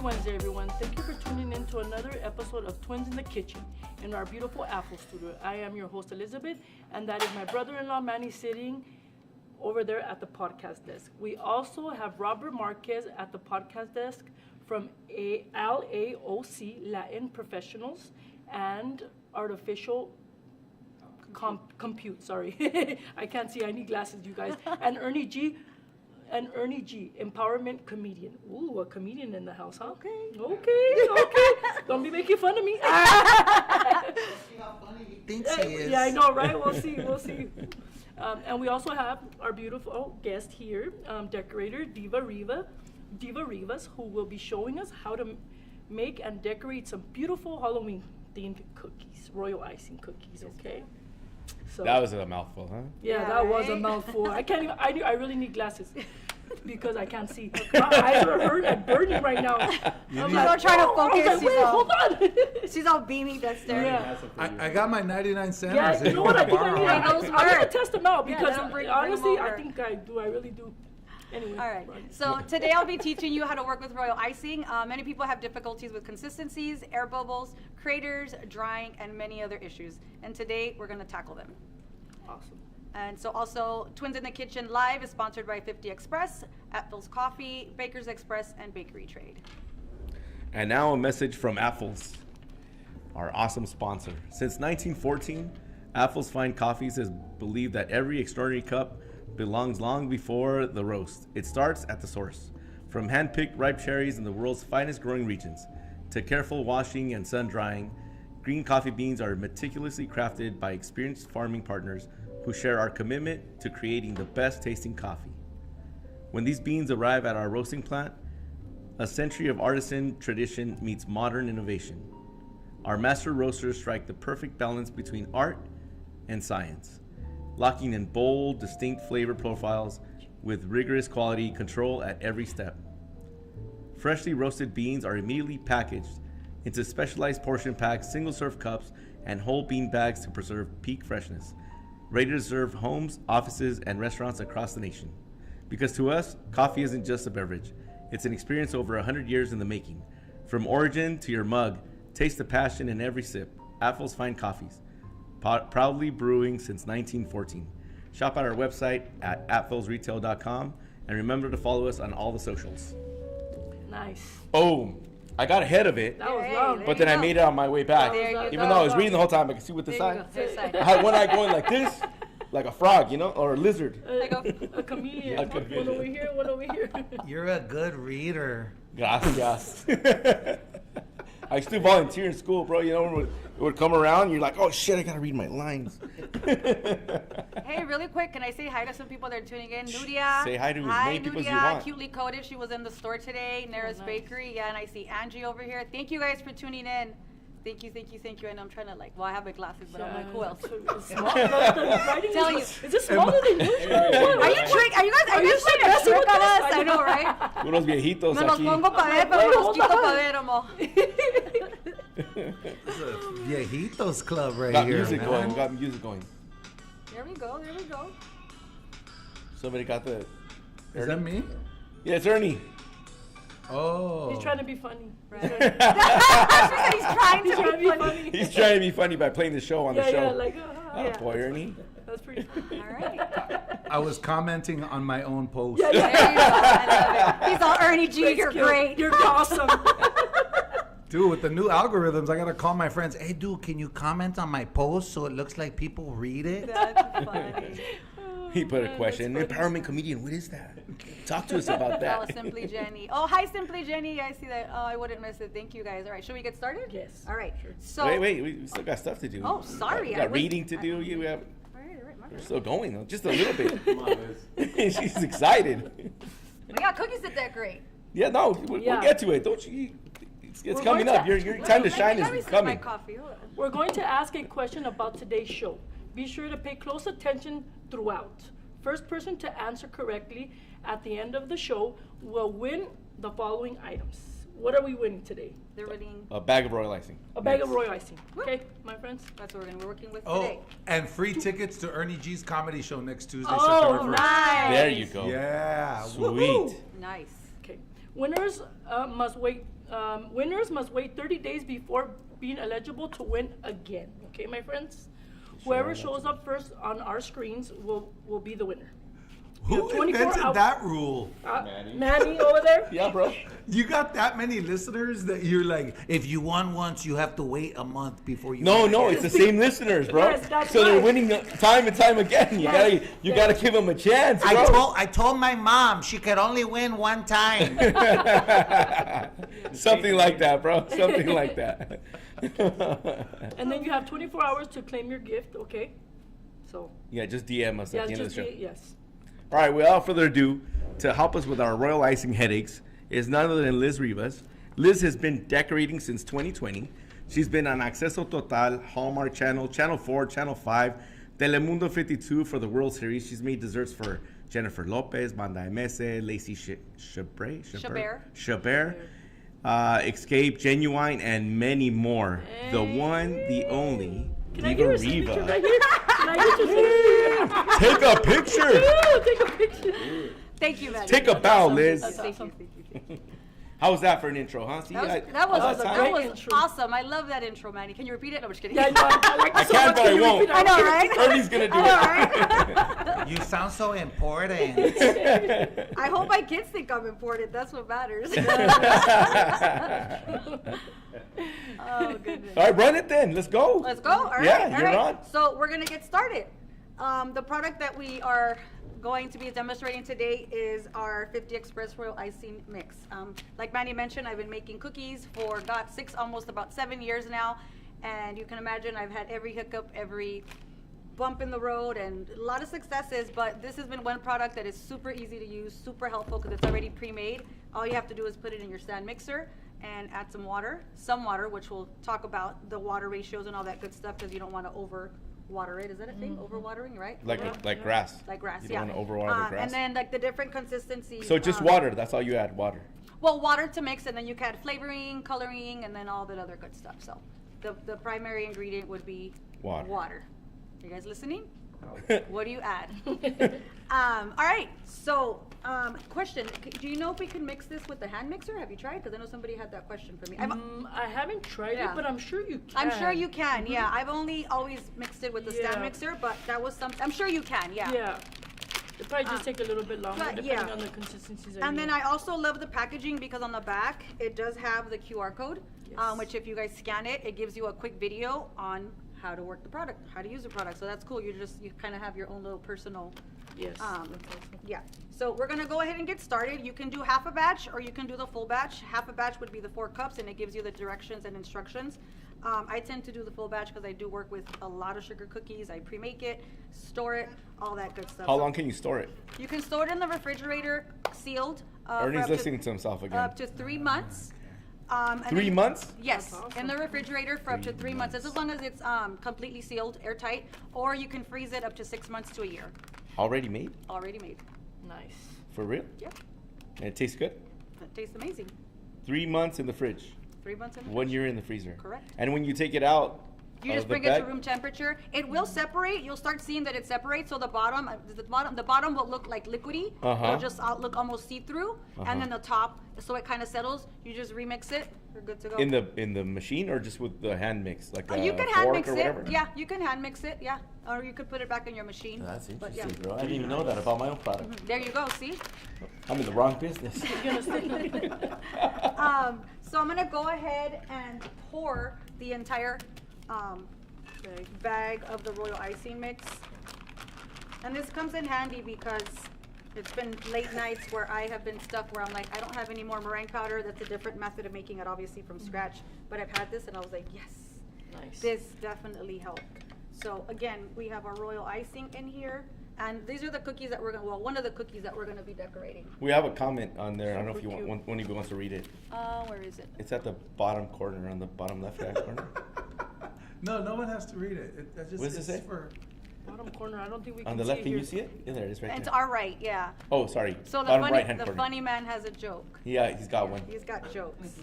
Wednesday, everyone. Thank you for tuning in to another episode of Twins in the Kitchen in our beautiful Apple studio. I am your host, Elizabeth, and that is my brother-in-law, Manny, sitting over there at the podcast desk. We also have Robert Marquez at the podcast desk from LAOC, Latin Professionals, and Artificial Compute, sorry. I can't see, I need glasses, you guys. And Ernie G, empowerment comedian. Ooh, a comedian in the house, huh? Okay. Don't be making fun of me. See how funny he thinks he is. Yeah, I know, right? We'll see. And we also have our beautiful guest here, decorator Diva Rivas, who will be showing us how to make and decorate some beautiful Halloween-themed cookies, royal icing cookies, okay? So, that was a mouthful, huh? Yeah, that was a mouthful. I can't even, I really need glasses because I can't see. My eyes are hurt and burning right now. She's all trying to focus. Wait, hold on. She's all beaming that's there. Yeah. I got my 99 cents. Yeah, you know what? I think I need. I'm gonna test them out because bring honestly, them I over. think I do. I really do. Anyway. All right. So today I'll be teaching you how to work with royal icing. Many people have difficulties with consistencies, air bubbles, craters, drying, and many other issues. And today we're going to tackle them. Awesome. And so also Twins in the Kitchen Live is sponsored by 50 Express, Apfel's Coffee, Baker's Express, and Bakery Trade. And now a message from Apfel's, our awesome sponsor. Since 1914, Apfel's Fine Coffees has believed that every extraordinary cup belongs long before the roast. It starts at the source. From hand-picked ripe cherries in the world's finest growing regions to careful washing and sun drying, green coffee beans are meticulously crafted by experienced farming partners who share our commitment to creating the best tasting coffee. When these beans arrive at our roasting plant, a century of artisan tradition meets modern innovation. Our master roasters strike the perfect balance between art and science, locking in bold, distinct flavor profiles with rigorous quality control at every step. Freshly roasted beans are immediately packaged into specialized portion packed single-serve cups and whole bean bags to preserve peak freshness, ready to serve homes, offices, and restaurants across the nation. Because to us, coffee isn't just a beverage. It's an experience over 100 years in the making. From origin to your mug, taste the passion in every sip. Apfel's Fine Coffees, proudly brewing since 1914. Shop at our website at apfelsretail.com and remember to follow us on all the socials. Nice. Oh, I got ahead of it, That was long. but then I made it on my way back. There you Even go. though I was reading the whole time, I could see with the There you side. go. This side. I had one eye going like this, like a frog, or a lizard. Like A chameleon. A chameleon. One over here, one over here. You're a good reader. Gracias. I still volunteer in school, bro. When it would come around, you're like, oh shit, I gotta read my lines. Hey, really quick, can I say hi to some people that are tuning in? Nudia. Say hi to as many people as you want. Cutely Coated. She was in the store today. Nara's nice. Bakery. Yeah, and I see Angie over here. Thank you guys for tuning in. Thank you. I know I'm trying to I have my glasses, but I'm like, who else? It's small. The writing Tell you. is this smaller than usual? Are you trick? Are you guys trying to messing trick with on us? us? I know, right? Unos viejitos Me los aquí. pongo pa' ver, pero me los quito pa' ver, amo. It's a viejitos club right Got here. music man. going. Got music going. There we go. Somebody got the. Is that me? Yeah, it's Ernie. Oh. He's trying to be funny. Right. He's trying He's to trying to be be funny. funny. He's trying to be funny by playing the show on the show. Yeah, like, Oh, boy, Ernie. That's pretty funny. All right. I was commenting on my own post. There you go. I love it. He's all Ernie G. Thanks, You're Gil. great. You're awesome. Dude, with the new algorithms, I gotta call my friends. Hey, dude, can you comment on my post so it looks like people read it? That's funny. He put a man, question. that's Empowerment comedian, what is that? Talk to us about Oh, that. Simply Jenny. Oh, hi, Simply Jenny. I see that. Oh, I wouldn't miss it. Thank you, guys. All right, should we get started? Yes. All right. So. Wait, we still got stuff to do. Oh, sorry, We I got was- reading to do. We have. All right, my We're bad. still going though, just a little bit. She's excited. We got cookies to decorate. Yeah, no, we'll Yeah. get to it. Don't you? It's We're coming going up. to- Your time to shine Let me is sip my coming. coffee. Hold on. We're going to ask a question about today's show. Be sure to pay close attention throughout. First person to answer correctly at the end of the show will win the following items. What are we winning today? They're winning. A bag of royal icing. A bag of Yes. royal icing. Okay, my friends? That's what we're working with Oh, today. and free tickets to Ernie G's comedy show next Tuesday, Oh, September 1st. Nice. There you go. Yeah. Sweet. Nice. Okay. Winners must wait. Winners must wait 30 days before being eligible to win again. Okay, my friends. Whoever shows up first on our screens will be the winner. Who 24 invented hours. that rule? Manny over there. Yeah, bro. You got that many listeners that you're like, if you won once, you have to wait a month before you. No, win no, again. it's the same listeners, bro. Yes, that's so they're right. winning time and time again. You Yes, gotta give them a chance, bro. I told my mom she could only win one time. Something like that, bro. Something like that. And then you have 24 hours to claim your gift. Okay. So Yeah, just DM us yeah, at the end of the show. yes. All right, without further ado, to help us with our royal icing headaches is none other than Liz Rivas. Liz has been decorating since 2020. She's been on Acceso Total, Hallmark Channel, Channel 4, Channel 5, Telemundo 52 for the World Series. She's made desserts for Jennifer Lopez, Banda MS, Lacey Chabert, Escape, Genuine, and many more. The one, the only, Can I get your Diva signature Riva. right here? Can I get your signature? Take a picture. Ooh, take a picture. Thank you, Maddie. Take a bow, Liz. That's Thank you. awesome. Thank you. How was that for an intro, huh? See, That was, I- that was, last a time- great that was intro. awesome. I love that intro, Manny. Can you repeat it? No, I'm just kidding. Yeah, I like I it so can, much. but I Can you won't. repeat I it? know, right? Ernie's gonna do I it. know, right? You sound so important. I hope my kids think I'm important. That's what matters. Oh, goodness. All right, run it then. Let's go. Let's go. All right. Yeah, all you're right. on. So we're gonna get started. The product that we are going to be demonstrating today is our 50 Express Royal Icing Mix. Like Manny mentioned, I've been making cookies for almost about 7 years now, and you can imagine I've had every hiccup, every bump in the road, and a lot of successes. But this has been one product that is super easy to use, super helpful because it's already pre-made. All you have to do is put it in your stand mixer and add some water, which we'll talk about the water ratios and all that good stuff because you don't want to over water it. Is that a thing? Overwatering, right? Like grass. Like grass, You yeah. don't want to overwater the grass. And then like the different consistencies. So just water. That's all you add. Water. Well, water to mix, and then you can add flavoring, coloring, and then all that other good stuff. So the primary ingredient would be Water. You guys listening? What do you add? All right. So, question: do you know if we can mix this with the hand mixer? Have you tried? Because I know somebody had that question for me. I haven't tried Yeah. it, but I'm sure you can. I'm sure you can. Yeah, I've only always mixed it with the stand Yeah. mixer, but that was something. I'm sure you can. Yeah. Yeah. It probably just take a little bit longer but depending yeah. on the consistencies. And then I also love the packaging because on the back it does have the QR code, Yes. which if you guys scan it, it gives you a quick video on how to work the product, how to use the product. So that's cool. You kind of have your own little personal. Yes. Um, Yeah. So we're gonna go ahead and get started. You can do half a batch or you can do the full batch. Half a batch would be the 4 cups, and it gives you the directions and instructions. I tend to do the full batch because I do work with a lot of sugar cookies. I pre-make it, store it, all that good stuff. How So long can you store it? you can store it in the refrigerator, sealed. For Ernie's up to- listening to himself again. Up to 3 months. And 3 then- months? Yes, That's in the refrigerator for up to 3 months. That's as long as it's completely sealed, airtight, or you can freeze it up to 6 months to a year. Already made? Already made. Nice. For real? Yep, And it tastes good? that tastes amazing. 3 months in the fridge. 3 months in the 1 fridge. year in the freezer. Correct. And when you take it out, You of just the bring it to bag- room temperature. It will separate. You'll start seeing that it separates. So the bottom will look like liquidy. Uh-huh. It'll just look almost see-through. Uh-huh. And then the top, so it kind of settles. You just remix it. You're good to go. in the machine or just with the hand mix, like a You can hand fork mix or it. whatever? Yeah, you can hand mix it. Yeah, or you could put it back in your machine. That's But interesting, yeah. bro. I didn't even know that about my own product. There you go. See. I'm in the wrong business. You're gonna stay. So I'm gonna go ahead and pour the entire bag of the royal icing mix. And this comes in handy because it's been late nights where I have been stuck where I'm like, I don't have any more meringue powder. That's a different method of making it, obviously from scratch. But I've had this and I was like, yes, Nice. this definitely helped. So again, we have our royal icing in here. And these are the cookies that one of the cookies that we're gonna be decorating. We have a comment on there. I don't know if you want one of you wants to read it. Where is it? It's at the bottom corner, on the bottom left-hand corner. No, no one has to read it. What does it say? Bottom corner, I don't think we can On the see left, it can here. you see it? Yeah, there it is, right And to there. our right, yeah. Oh, sorry. So Bottom right-hand the corner. funny man has a joke. Yeah, he's got one. He's got jokes.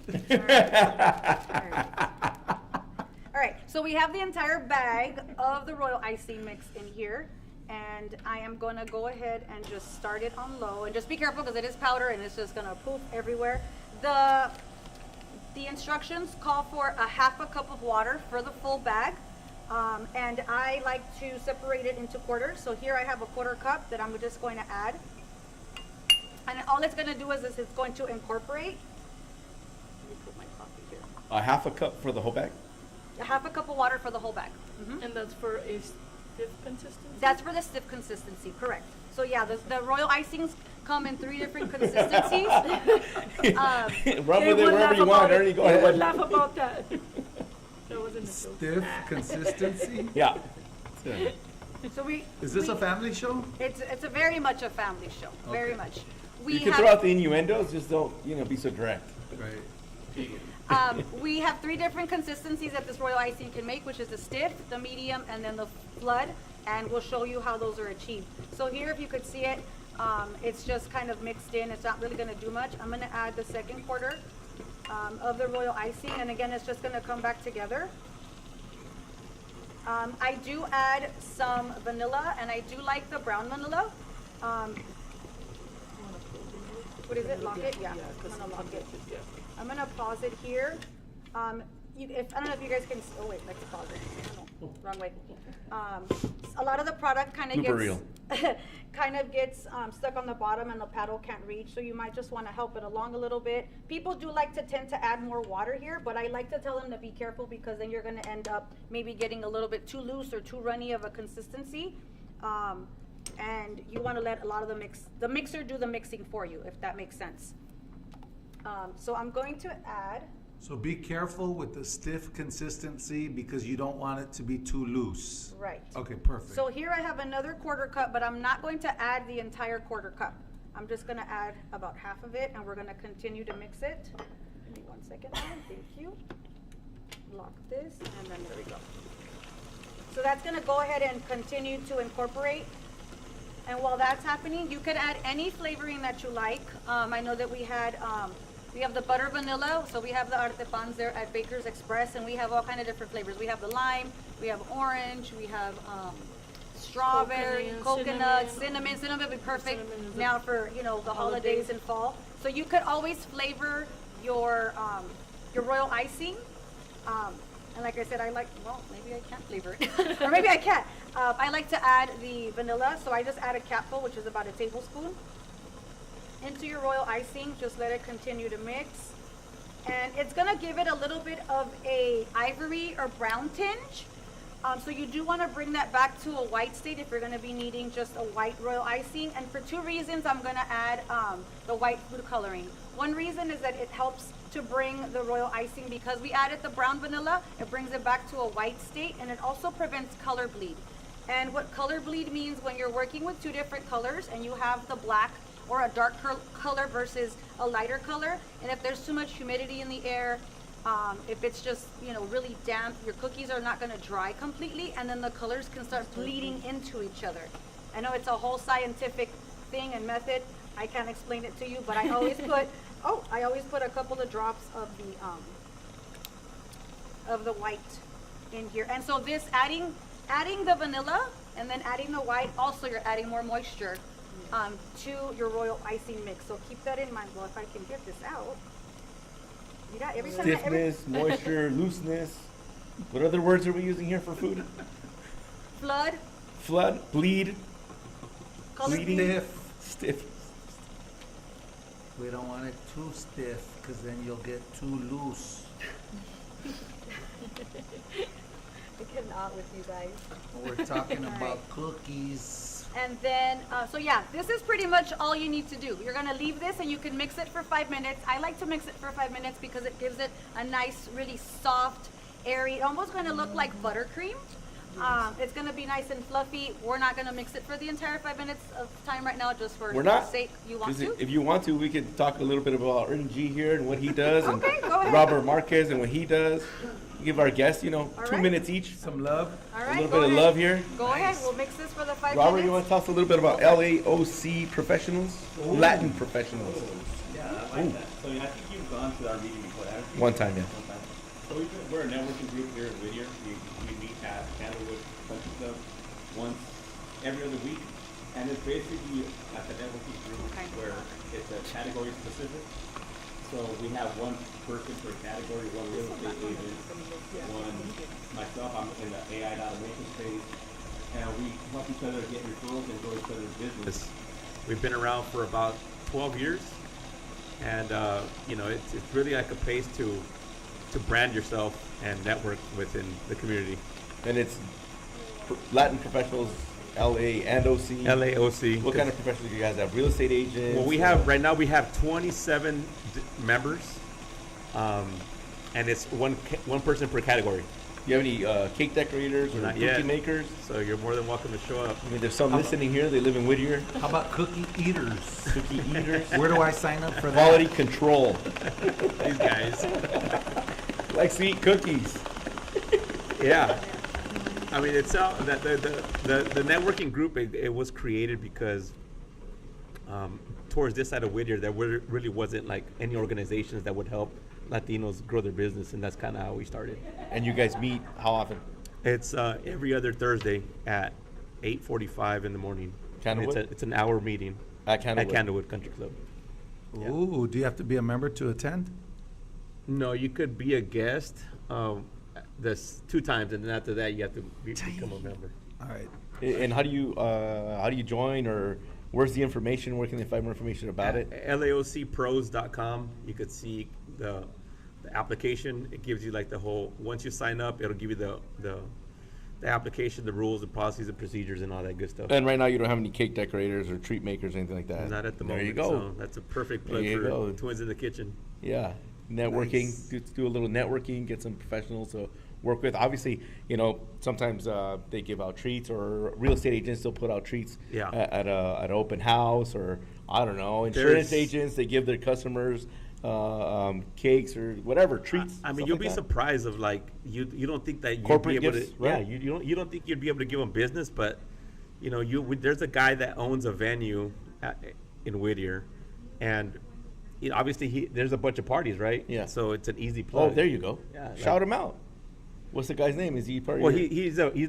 All right, so we have the entire bag of the royal icing mix in here. And I am gonna go ahead and just start it on low. And just be careful because it is powder and it's just gonna poof everywhere. The instructions call for a half a cup of water for the full bag. And I like to separate it into quarters. So here I have a quarter cup that I'm just going to add. And all it's going to do is it's going to incorporate. Let me put my coffee here. A half a cup for the whole bag? A half a cup of water for the whole bag. And that's for a stiff consistency? That's for the stiff consistency, correct. So yeah, the royal icings come in 3 different consistencies. Run They with it would wherever laugh you want. about it. Ernie, go They would ahead. laugh about that. That wasn't a joke. Stiff consistency. Yeah. So Is this a family show? It's a very much a family show, very Okay. much. You can throw out the innuendos, just don't, be so direct. Right. We have 3 different consistencies that this royal icing can make, which is the stiff, the medium, and then the flood. And we'll show you how those are achieved. So here, if you could see it, it's just kind of mixed in. It's not really going to do much. I'm going to add the second quarter of the royal icing, and again, it's just going to come back together. I do add some vanilla, and I do like the brown vanilla. What is it? Lock it? Yeah, I'm gonna lock it. I'm gonna pause it here. I don't know if you guys can. Oh wait, let's pause it. No, wrong way. A lot of the product kind of Blooper reel. gets stuck on the bottom, and the paddle can't reach. So you might just want to help it along a little bit. People do like to tend to add more water here, but I like to tell them to be careful because then you're going to end up maybe getting a little bit too loose or too runny of a consistency. And you want to let a lot of the mixer do the mixing for you, if that makes sense. So I'm going to add. So be careful with the stiff consistency because you don't want it to be too loose. Right. Okay, perfect. So here I have another quarter cup, but I'm not going to add the entire quarter cup. I'm just going to add about half of it, and we're going to continue to mix it. Give me 1 second, Alan. Thank you. Lock this, and then there we go. So that's going to go ahead and continue to incorporate. And while that's happening, you could add any flavoring that you like. I know that we have the butter vanilla, so we have the artepans there at Baker's Express, and we have all kind of different flavors. We have the lime, we have orange, we have strawberry, coconut, cinnamon. Cinnamon would be perfect Cinnamon is now for the holidays and fall. So you could always flavor your royal icing. And like I said, maybe I can't flavor it, or maybe I can't. I like to add the vanilla, so I just add a capful, which is about a tablespoon, into your royal icing. Just let it continue to mix, and it's gonna give it a little bit of a ivory or brown tinge. So you do want to bring that back to a white state if you're going to be needing just a white royal icing. And for 2 reasons, I'm going to add the white food coloring. One reason is that it helps to bring the royal icing, because we added the brown vanilla, it brings it back to a white state, and it also prevents color bleed. And what color bleed means, when you're working with 2 different colors and you have the black or a dark color versus a lighter color, and if there's too much humidity in the air, if it's just really damp, your cookies are not going to dry completely, and then the colors can start bleeding into each other. I know it's a whole scientific thing and method. I can't explain it to you, but I always put a couple of drops of the white in here. And so this adding the vanilla and then adding the white, also you're adding more moisture to your royal icing mix. So keep that in mind. Well, if I can get this out. Stiffness, moisture, looseness. What other words are we using here for food? Flood, bleed, Color bleeding, bleed. stiff. We don't want it too stiff because then you'll get too loose. I cannot with you guys. We're talking about cookies. And then, so yeah, this is pretty much all you need to do. You're gonna leave this and you can mix it for 5 minutes. I like to mix it for 5 minutes because it gives it a nice, really soft, airy, almost gonna look like buttercream. It's gonna be nice and fluffy. We're not gonna mix it for the entire 5 minutes of time right now, just for We're not. sake. You want to? If you want to, we could talk a little bit about Ernie G here and what he does, Okay, go and ahead. Robert Marquez and what he does. Give our guests, All 2 right. minutes each. Some love. All A right, little go bit of ahead. love here. Go ahead. We'll mix this for the 5 Robert, minutes. you want to tell us a little bit about LAOC professionals, Latin professionals? Yeah, I like that. So I think you've gone to our meeting before, haven't you? One time, yeah. One time. So we're a networking group here in Whittier. We meet at Candlewood Country Club once every other week. And it's basically like a networking group where it's a category specific. So we have one person per category, one real estate agent, one myself, I'm in the AI and automation space. And we help each other get referrals and grow each other's business. We've been around for about 12 years, and it's really like a place to brand yourself and network within the community. And it's Latin professionals, LA and OC. LAOC. What kind of professionals do you guys have? Real estate agents? Well, we have right now we have 27 members, and it's one person per category. Do you have any cake decorators or Not cookie yet. makers? So you're more than welcome to show up. I mean, there's some listening here. They live in Whittier. How about cookie eaters? Cookie eaters. Where do I sign up for that? Quality control. These guys. Likes to eat cookies. Yeah. I mean, it's the networking group. It was created because towards this side of Whittier, there really wasn't like any organizations that would help Latinos grow their business, and that's kind of how we started. And you guys meet how often? It's every other Thursday at 8:45 in the morning. And Candlewood? It's an hour meeting At Candlewood. at Candlewood Country Club. Ooh, do you have to be a member to attend? No, you could be a guest. There's 2 times, and then after that, you have to become a member. All right. And how do you join, or where's the information? Where can they find more information about it? LAOCpros.com. You could see the application. It gives you like the whole. Once you sign up, it'll give you the application, the rules, the policies, and procedures, and all that good stuff. And right now, you don't have any cake decorators or treat makers or anything like that. Not at the there moment. There you go. So that's a perfect There plug you for go. Twins in the Kitchen. Yeah, networking. Nice. Do a little networking. Get some professionals to work with. Obviously, sometimes they give out treats, or real estate agents still put out treats. Yeah. At an open house, or I don't know, insurance There's- agents. They give their customers cakes or whatever treats. I mean, stuff you'll like be that. surprised of like you don't think that you'd Corporate be able gifts, to. right. Yeah, you don't think you'd be able to give them business, but there's a guy that owns a venue in Whittier, and obviously there's a bunch of parties, right? Yeah. So it's an easy Oh, plug. there you go. Yeah, Shout like- him out. What's the guy's name? Is he part of Well, your... he's not. He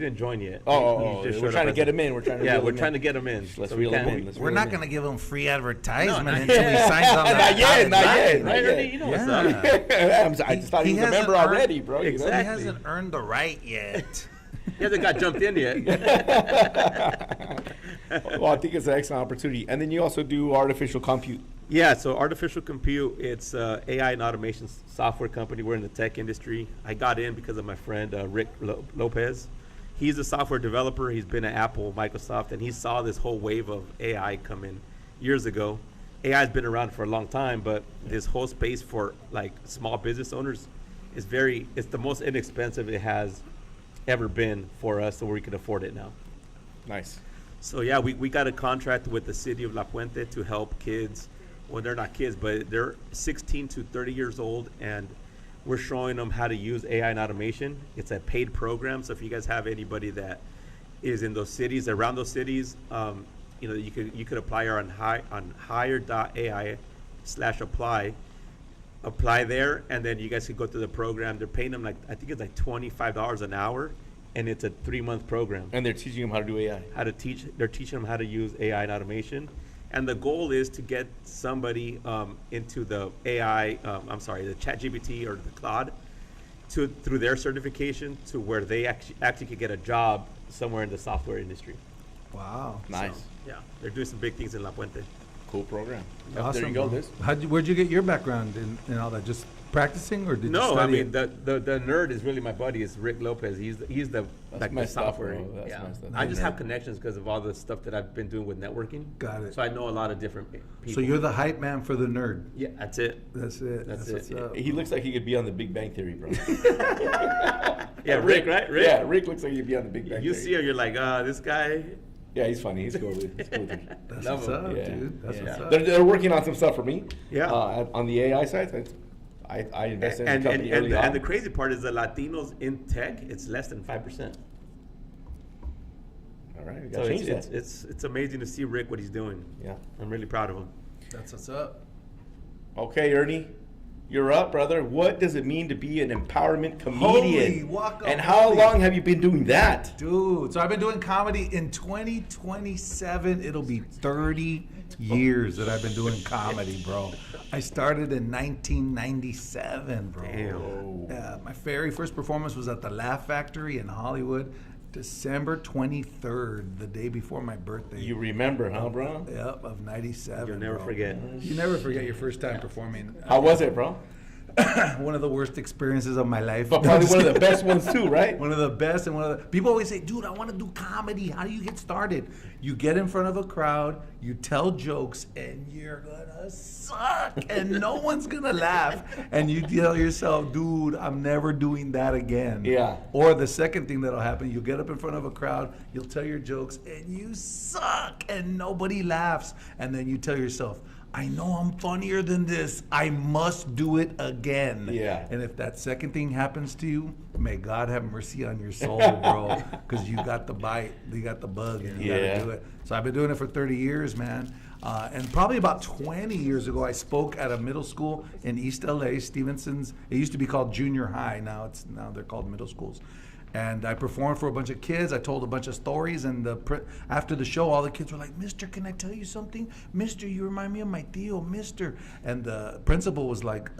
didn't join yet. Oh, He just we're showed trying up to get as a- him in. We're trying to Yeah, reel we're him trying in. to get him in. Let's so we reel him can't- in. Let's We're reel not him in. going to give him free advertisement not until he yet. signs on that. Not yet, not yet. Right, Ernie? You know what's up. I just thought he He was a member hasn't already, bro. you know? Exactly. He hasn't earned the right yet. He hasn't got jumped in yet. Well, I think it's an excellent opportunity. And then you also do artificial compute. Yeah, so artificial compute, it's AI and automation software company. We're in the tech industry. I got in because of my friend Rick Lopez. He's a software developer. He's been at Apple, Microsoft, and he saw this whole wave of AI come in years ago. AI has been around for a long time, but this whole space for like small business owners is it's the most inexpensive it has ever been for us, so we can afford it now. Nice. So yeah, we got a contract with the city of La Puente to help kids. Well, they're not kids, but they're 16 to 30 years old, and we're showing them how to use AI and automation. It's a paid program, so if you guys have anybody that is in those cities, around those cities, you could apply on hire.ai/apply. Apply there, and then you guys could go through the program. They're paying them I think it's like $25 an hour, and it's a 3-month program. And they're teaching him how to do AI. They're teaching them how to use AI and automation, and the goal is to get somebody into the AI, the ChatGPT or the Claude, through their certification to where they actually could get a job somewhere in the software industry. Wow. Nice. Yeah, they're doing some big things in La Puente. Cool program. Awesome. There you go, bro. Liz. Where'd you get your background in all that? Just practicing, or did you No, study I mean it? the nerd is really my buddy. It's Rick Lopez. He's the like the messed up, software. bro. That's Yeah. messed up. I just have connections because of all the stuff that I've been doing with networking. Got it. So I know a lot of different people. So you're the hype man for the nerd. Yeah, that's it. That's it. That's what's it. up. He looks like he could be on the Big Bang Theory, bro. Yeah, Rick, right? Rick. Yeah, Rick looks like he'd be on the Big Bang You Theory. see him, you're like, this guy. Yeah, he's funny. He's cool. He's cool. Dude. That's Love what's him. up, Yeah, dude. That's yeah. what's up. They're working on some stuff for me. Yeah. On the AI side, I invested in And the company early on. and the crazy part is the Latinos in tech, it's less than 5%. All right, we So gotta change that. it's amazing to see Rick what he's doing. Yeah. I'm really proud of him. That's what's up. Okay, Ernie, you're up, brother. What does it mean to be an empowerment comedian? And how long have you been doing that? Dude, so I've been doing comedy in 2027. It'll be 30 years that I've been doing comedy, bro. I started in 1997, bro. Damn. Yeah, my very first performance was at the Laugh Factory in Hollywood, December 23rd, the day before my birthday. You remember, huh, bro? Yep, of 97. You'll never bro. forget. You never forget your first time performing. How was it, bro? One of the worst experiences of my life. But probably one of the best ones too, right? One of the best, and one of the people always say, dude, I want to do comedy. How do you get started? You get in front of a crowd, you tell jokes, and you're gonna suck, and no one's gonna laugh. And you tell yourself, dude, I'm never doing that again. Yeah. Or the second thing that'll happen, you'll get up in front of a crowd, you'll tell your jokes, and you suck, and nobody laughs. And then you tell yourself, I know I'm funnier than this. I must do it again. Yeah. And if that second thing happens to you, may God have mercy on your soul, bro. Because you got the bite, you got the bug, and you Yeah. gotta do it. So I've been doing it for 30 years, man. And probably about 20 years ago, I spoke at a middle school in East LA, Stevenson's. It used to be called junior high. Now they're called middle schools. And I performed for a bunch of kids. I told a bunch of stories, and after the show, all the kids were like, "Mister, can I tell you something? Mister, you remind me of my tío, Mister." And the principal was like,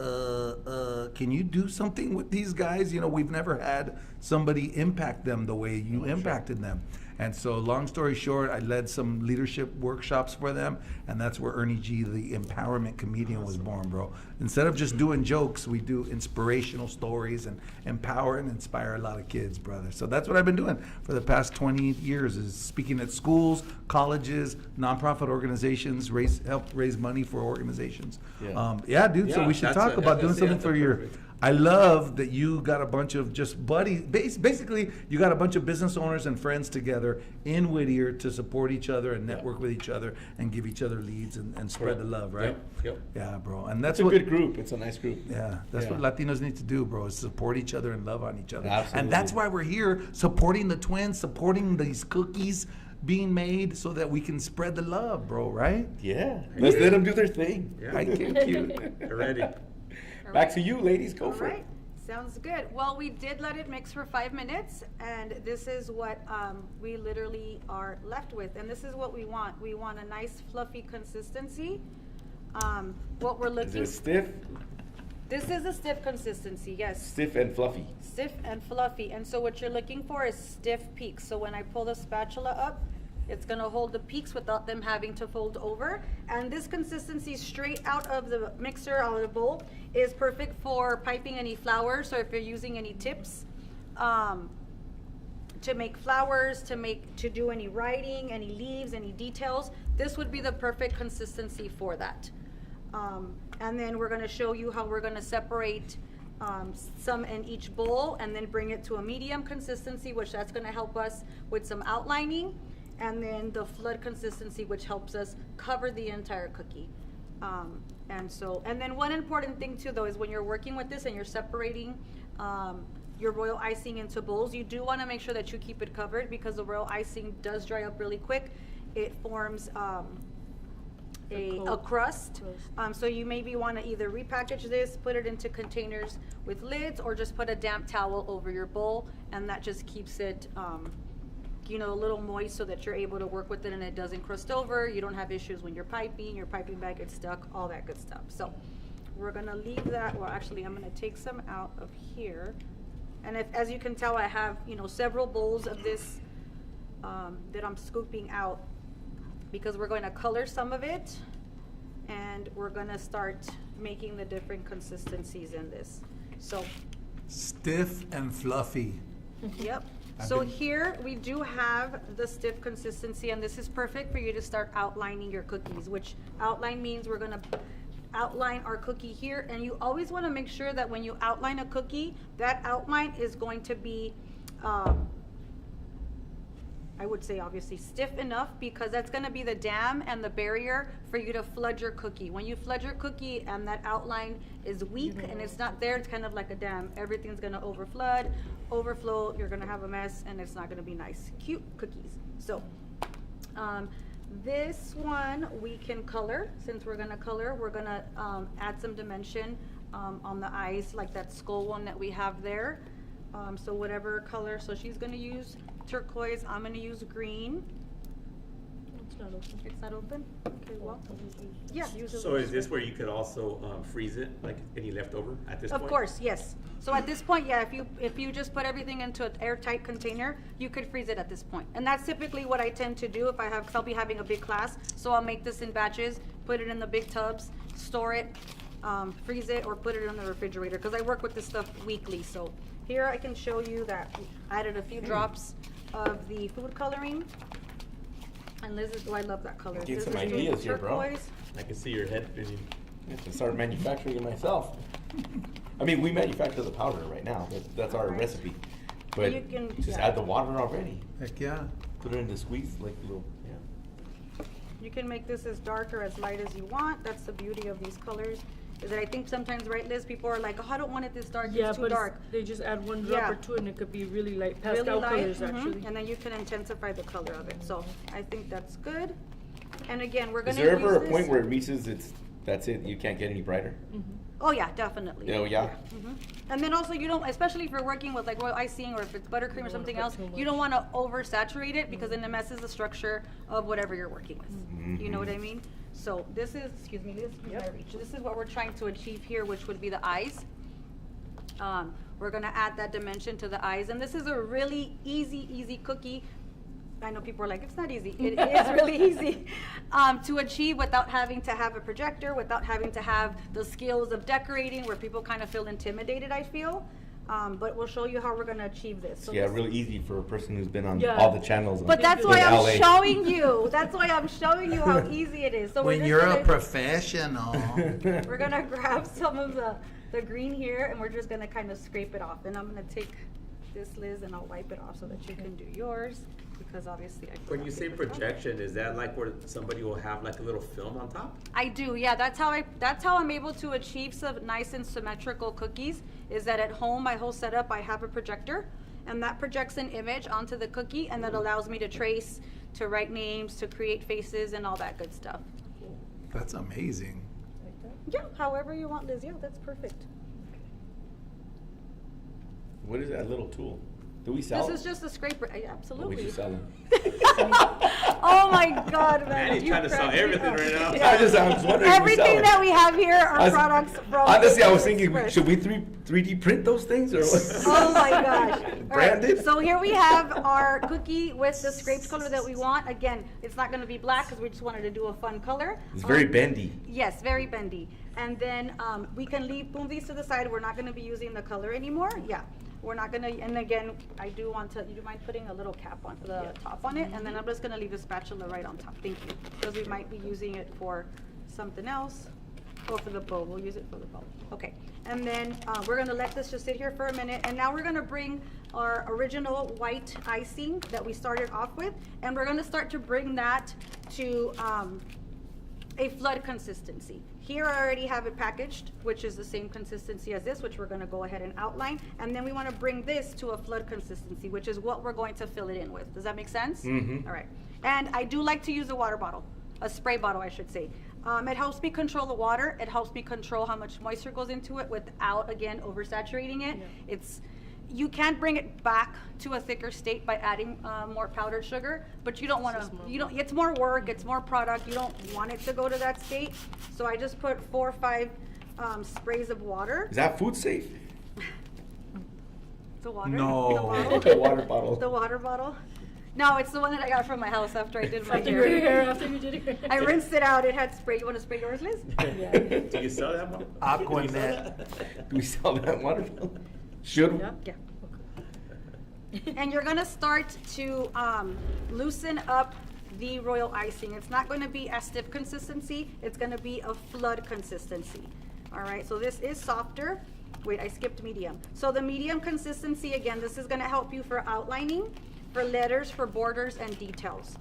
can you do something with these guys? You know, we've never had somebody impact them the way you impacted them. And so, long story short, I led some leadership workshops for them, and that's where Ernie G, the empowerment comedian, was born, bro. Instead of just doing jokes, we do inspirational stories and empower and inspire a lot of kids, brother. So that's what I've been doing for the past 20 years, is speaking at schools, colleges, nonprofit organizations, help raise money for organizations. Yeah. Dude, so Yeah, we should that's talk a- about doing that's- something that's for your... perfect. I love that you got a bunch of just buddies. Basically, you got a bunch of business owners and friends together in Whittier to support each other and network with each other and give each other leads and spread the love, right? Yep. Yeah, bro. And that's It's a what. good group. It's a nice group. Yeah, that's Yeah. what Latinos need to do, bro, is support each other and love on each other. Absolutely. And that's why we're here, supporting the twins, supporting these cookies being made so that we can spread the love, bro, right? Yeah. Let's let them do their thing. Yeah. I get you. You're ready. Back to you, ladies. Go All for right, it. sounds good. Well, we did let it mix for 5 minutes, and this is what we literally are left with. And this is what we want. We want a nice, fluffy consistency. What we're Is looking it stiff? This is a stiff consistency, yes. Stiff and fluffy. Stiff and fluffy. And so what you're looking for is stiff peaks. So when I pull the spatula up, it's gonna hold the peaks without them having to fold over. And this consistency straight out of the mixer, out of the bowl, is perfect for piping any flour. So if you're using any tips, to make flowers, to do any writing, any leaves, any details, this would be the perfect consistency for that. And then we're gonna show you how we're gonna separate some in each bowl and then bring it to a medium consistency, which that's gonna help us with some outlining, and then the flood consistency, which helps us cover the entire cookie. And then one important thing too, though, is when you're working with this and you're separating your royal icing into bowls, you do wanna make sure that you keep it covered, because the royal icing does dry up really quick. It forms a crust. So you maybe want to either repackage this, put it into containers with lids, or just put a damp towel over your bowl, and that just keeps it a little moist so that you're able to work with it and it doesn't crust over. You don't have issues when you're piping, your piping bag gets stuck, all that good stuff. So we're gonna leave that. Well, actually, I'm gonna take some out of here. And as you can tell, I have several bowls of this that I'm scooping out, because we're going to color some of it, and and we're gonna start making the different consistencies in this. So, Stiff and fluffy. yep. I've So been- here, we do have the stiff consistency, and this is perfect for you to start outlining your cookies, which outline means we're gonna outline our cookie here, and you always wanna make sure that when you outline a cookie, that outline is going to be, I would say obviously stiff enough, because that's gonna be the dam and the barrier for you to flood your cookie. When you flood your cookie and that outline is weak and it's not there, it's kind of like a dam. Everything's gonna overflow, you're gonna have a mess, and it's not gonna be nice, cute cookies. So, this one we can color. Since we're gonna color, we're gonna add some dimension on the eyes, like that skull one that we have there. So whatever color, so she's gonna use turquoise, I'm gonna use green. It's not open. It's not open? Okay, well, yeah, use a So little is this spray. where you could also freeze it, like any leftover at this point? Of course, yes. So at this point, yeah, if you just put everything into an airtight container, you could freeze it at this point. And that's typically what I tend to do if I have, because I'll be having a big class. So I'll make this in batches, put it in the big tubs, store it, freeze it, or put it in the refrigerator, because I work with this stuff weekly. So here I can show you that I added a few drops of the food coloring. And Liz is, oh, I love that color. Get This some is the ideas here, bro. turquoise. I can see your head spinning. I have to start manufacturing it myself. I mean, we manufacture the powder right now. That's our Alright. recipe. But You can- just yeah. add the water already. Heck yeah. Put it in the squeeze like a little, yeah. You can make this as dark or as light as you want. That's the beauty of these colors. Is that I think sometimes, right, Liz, people are like, oh, I don't want it this dark, Yeah, it's too but dark. they just add one drop Yeah. or two, and it could be really light, Really pastel light, colors, mhm, actually. and then you can intensify the color of it. So I think that's good. And again, we're Is gonna there use ever a this- point where it reaches that's it, you can't get any brighter? Oh, yeah, definitely. Oh, yeah? And then also, you don't, especially if you're working with like royal icing or if it's buttercream or wanna something put else, too you much. don't want to oversaturate it, because then it messes the structure of whatever you're working with. You know what I mean? So this is, excuse me, Liz, use my reach. This is what we're trying to achieve here, which would be the eyes. We're gonna add that dimension to the eyes, and this is a really easy cookie. I know people are like, it's not easy. It is really easy to achieve without having to have a projector, without having to have the skills of decorating, where people kind of feel intimidated, I feel. But we'll show you how we're gonna achieve this. So Yeah, this- really easy for a person who's been on Yeah. all the channels. But that's in why I'm LA. showing you. That's why I'm showing you how easy it is. So we're When just you're a gonna- professional. we're gonna grab some of the green here, and we're just gonna kind of scrape it off. And I'm gonna take this, Liz, and I'll wipe it off so that you can do yours, because obviously I When you forgot say to put it on. projection, is that like where somebody will have like a little film on top? I do, yeah. That's how I'm able to achieve some nice and symmetrical cookies. Is that at home, my whole setup, I have a projector, and that projects an image onto the cookie, and that allows me to trace, to write names, to create faces, and all that good stuff. That's amazing. Yeah, however you want, Liz. Yeah, that's perfect. What is that little tool? Do we sell This is it? just a scraper. Or we Absolutely. should sell them. Oh my God, man! Man, he's you trying to sell cracked me everything up. right now. Yeah. I was wondering if we sell Everything it. that we have here I are was- products from. Honestly, I was Pixel thinking, Express. should we 3D print those things or what? Oh my gosh. All right, Branded? so here we have our cookie with the scraped color that we want. Again, it's not gonna be black because we just wanted to do a fun color. It's very bendy. Yes, very bendy. And then we can move these to the side. We're not gonna be using the color anymore. Yeah. We're not gonna, and again, I do want to, you mind putting a little cap on, the top on it? And then I'm just gonna leave the spatula right on top. Thank you. Because we might be using it for something else. Or for the bow, we'll use it for the bow. Okay, and then we're gonna let this just sit here for a minute, and now we're gonna bring our original white icing that we started off with, and we're gonna start to bring that to a flood consistency. Here I already have it packaged, which is the same consistency as this, which we're gonna go ahead and outline, and then we wanna bring this to a flood consistency, which is what we're going to fill it in with. Does that make sense? Mhm. All right, and I do like to use a water bottle, a spray bottle, I should say. It helps me control the water. It helps me control how much moisture goes into it without, again, oversaturating it. You can't bring it back to a thicker state by adding more powdered sugar, but you don't want to, it's more work, it's more product. You don't want it to go to that state. So I just put 4 or 5 sprays of water. Is that food safe? The water. No. The bottle. The water bottle. The water bottle. No, it's the one that I got from my house after I did my After your hair. hair, after you did your hair. I rinsed it out. It had spray. You want to spray yours, Liz? Yeah. Do you sell that, Mom? Aquanet. Do we sell that watermelon? Should we? Yeah. Yeah. And you're gonna start to loosen up the royal icing. It's not gonna be a stiff consistency. It's gonna be a flood consistency. All right, so this is softer. Wait, I skipped medium. So the medium consistency, again, this is gonna help you for outlining, for letters, for borders, and details.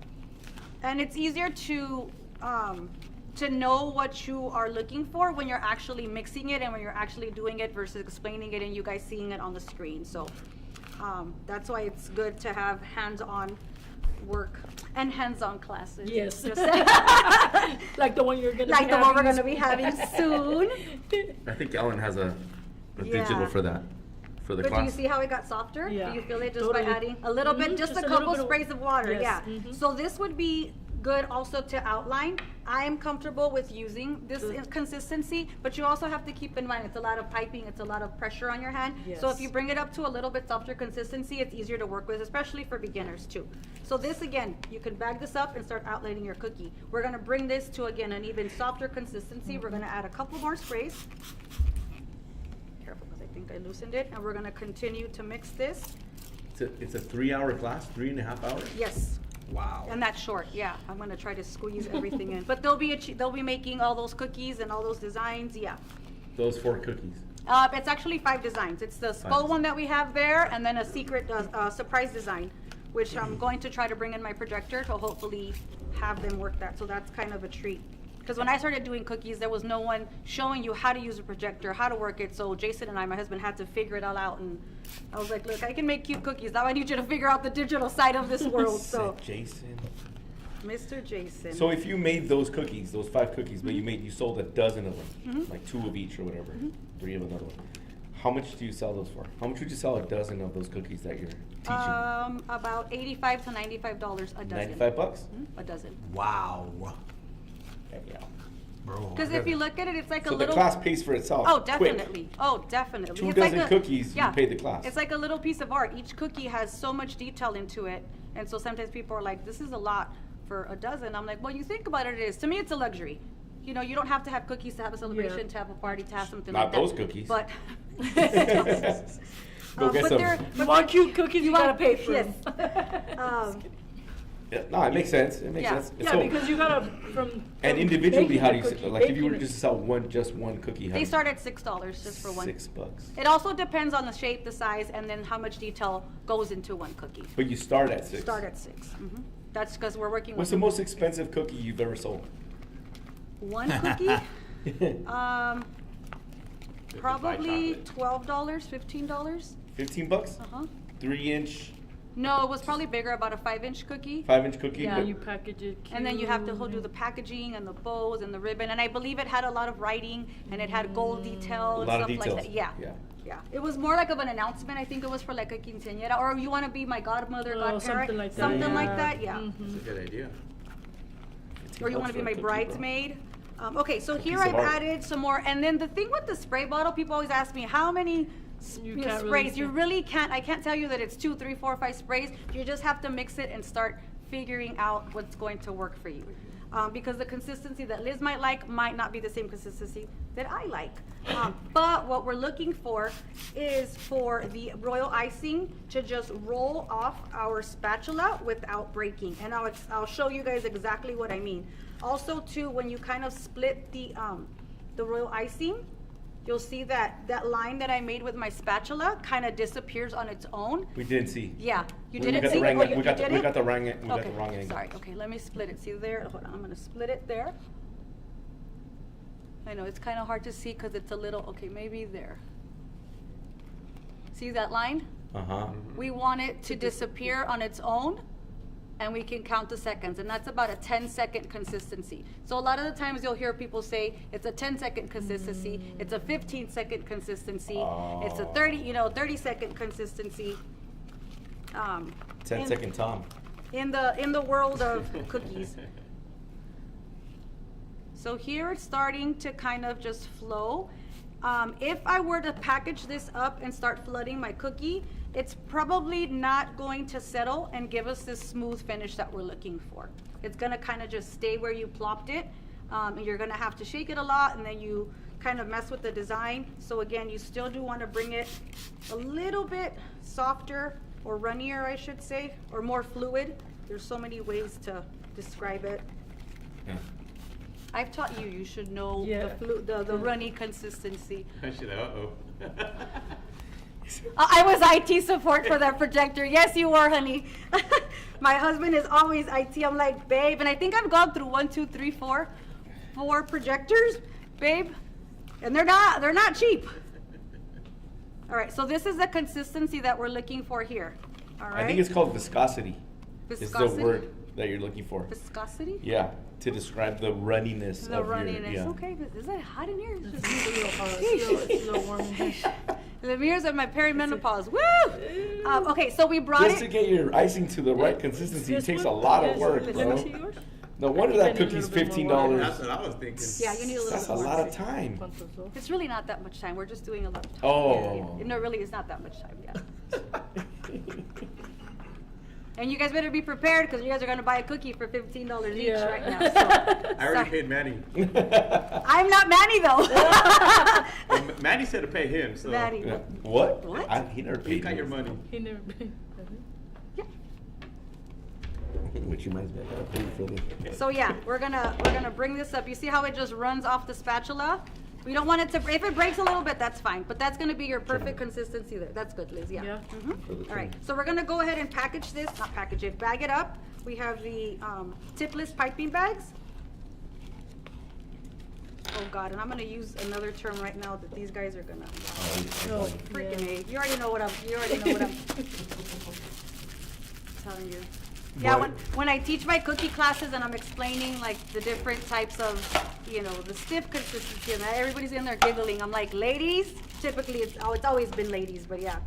And it's easier to know what you are looking for when you're actually mixing it and when you're actually doing it versus explaining it and you guys seeing it on the screen. So that's why it's good to have hands-on work and hands-on classes. Yes. Just- Like the one you're gonna like be the one we're having gonna be having soon. I think Ellen has a Yeah. digital for that, for the But do you class. see how it got softer? Yeah. Do you feel it just Totally. by adding a little bit, Mhm, just a just a little couple bit of- sprays of water? Yes, Yeah. mhm. So this would be good also to outline. I am comfortable with using this Good. consistency, but you also have to keep in mind it's a lot of piping, it's a lot of pressure on your hand. So if Yes. you bring it up to a little bit softer consistency, it's easier to work with, especially for beginners too. So this again, you can bag this up and start outlining your cookie. We're gonna bring this to again an even softer consistency. We're gonna add a couple more sprays. Careful, because I think I loosened it, and we're gonna continue to mix this. It's a 3-hour class, 3.5 hours? Yes. Wow. And that's short, yeah. I'm gonna try to squeeze everything in. But they'll be making all those cookies and all those designs, yeah. Those 4 cookies. It's actually 5 designs. It's the skull designs. one that we have there, and then a secret surprise design, which I'm going to try to bring in my projector to hopefully have them work that. So that's kind of a treat. Because when I started doing cookies, there was no one showing you how to use a projector, how to work it. So Jason and I, my husband, had to figure it all out. And I was like, look, I can make cute cookies. Now I need you to figure out the digital side of this world. So, Said Jason. Mr. Jason. So if you made those cookies, those 5 cookies, but you sold a dozen of them, like 2 of each or whatever, 3 of another one. How much do you sell those for? How much would you sell a dozen of those cookies that you're teaching? About $85 to $95 a dozen. $95? A dozen. Wow. Yeah. Bro. Because if you look at it, it's like So a the little. class pays for itself. Oh, quick. definitely. Oh, definitely. 2 It's like dozen cookies, you paid the class. It's like a little piece of art. Each cookie has so much detail into it. And so sometimes people are like, this is a lot for a dozen. I'm like, well, you think about it, it is. To me, it's a luxury. You know, you don't have to have cookies to have a celebration, Yeah. to have a party, to have something Not like that. those cookies. But. Go get but some. they're- You want cute cookies, you gotta want- pay for yes. them. Yeah, no, it makes sense. It makes Yeah. sense. Yeah, So- because you gotta and individually, baking how a do you cookie, like if you were baking it. just to sell just one cookie? How do They you- start at $6 just for one. $6. It also depends on the shape, the size, and then how much detail goes into one cookie. But you start at 6. Start at 6. That's because we're working What's with the most expensive cookie you've ever sold? one cookie. Probably $12, $15. $15? Uh-huh. 3-inch, No, it was probably bigger, about a 5-inch cookie. 5-inch cookie. Yeah, but you package it cute. And then you have to do the packaging and the bows and the ribbon. And I believe it had a lot of writing and it had gold detail a and lot of stuff details. like that. Yeah. Yeah. Yeah. It was more like of an announcement. I think it was for like a quinceañera, or you want to be my godmother, Oh, godparent, something like that, something like yeah. that. Yeah. That's a good idea. Or you want to be my bridesmaid. Okay, so here piece of I've art. added some more. And then the thing with the spray bottle, people always ask me, how many You know, can't really sprays? say. You really can't. I can't tell you that it's 2, 3, 4, 5 sprays. You just have to mix it and start figuring out what's going to work for you. Because the consistency that Liz might like might not be the same consistency that I like. But what we're looking for is for the royal icing to just roll off our spatula without breaking. And I'll show you guys exactly what I mean. Also too, when you kind of split the royal icing, you'll see that that line that I made with my spatula kind of disappears on its own. We didn't see. Yeah, you We didn't got see the it? wrong- Oh, you we got did the- we it? got the wrong an- we got the Okay, wrong angle. sorry. Okay, let me split it. See there? Hold on, I'm gonna split it there. I know, it's kind of hard to see because it's a little, okay, maybe there. See that line? Uh-huh. We want it to disappear on its own, and we can count the seconds, and that's about a 10-second consistency. So a lot of the times you'll hear people say it's a 10-second consistency, it's a 15-second consistency, it's a 30-second consistency. 10-second Tom. In the world of cookies. So here it's starting to kind of just flow. If I were to package this up and start flooding my cookie, it's probably not going to settle and give us this smooth finish that we're looking for. It's gonna kind of just stay where you plopped it. And you're gonna have to shake it a lot, and then you kind of mess with the design. So again, you still do want to bring it a little bit softer or runnier, I should say, or more fluid. There's so many ways to describe it. Yeah. I've taught you, you should know Yeah. the runny consistency. I should, uh-oh. I was IT support for that projector. Yes, you were, honey. My husband is always IT. I'm like, babe, and I think I've gone through 4 projectors, babe, and they're not cheap. All right, so this is the consistency that we're looking for here. All right. I think it's called viscosity. It's the Viscosity? word that you're looking for. Viscosity. Yeah, to describe the runniness The of runniness. your, yeah. Okay, is it hot in here? It's It's just- a little hot. It's a little warm in here. The mirrors of my perimenopause. Woo! Okay, so we brought Just to it. get your icing to the right consistency, it This takes a one? lot of Yes, work, let bro. me see yours. No wonder I that think I need a cookie's little bit more water. That's $15. what I was thinking. Yeah, you need a little That's bit a more. lot of time. ¿Cuántos son? It's really not that much time. We're just doing a lot of time. Oh. No, really, it's not that much time. Yeah. And you guys better be prepared because you guys are gonna buy a cookie for $15 each Yeah. right now. So. I already paid Manny. I'm not Manny though. Well, Manny said to pay him, so. Manny. Yeah. What? What? He never You paid got me. your money. He never been. Which you might as well have paid for this. So yeah, we're gonna bring this up. You see how it just runs off the spatula? We don't want it to. If it breaks a little bit, that's fine. But that's gonna be your perfect consistency there. That's good, Liz. Yeah. Yeah. Mhm. All right. So we're gonna go ahead and package this. Not package it. Bag it up. We have the tipless piping bags. Oh God, and I'm gonna use another term right now that these guys are gonna. No. Freaking Yeah. A. You already know what I'm telling you. Yeah, What? when I teach my cookie classes and I'm explaining like the different types of, the stiff consistency, and everybody's in there giggling. I'm like, ladies, typically it's always been ladies, but yeah.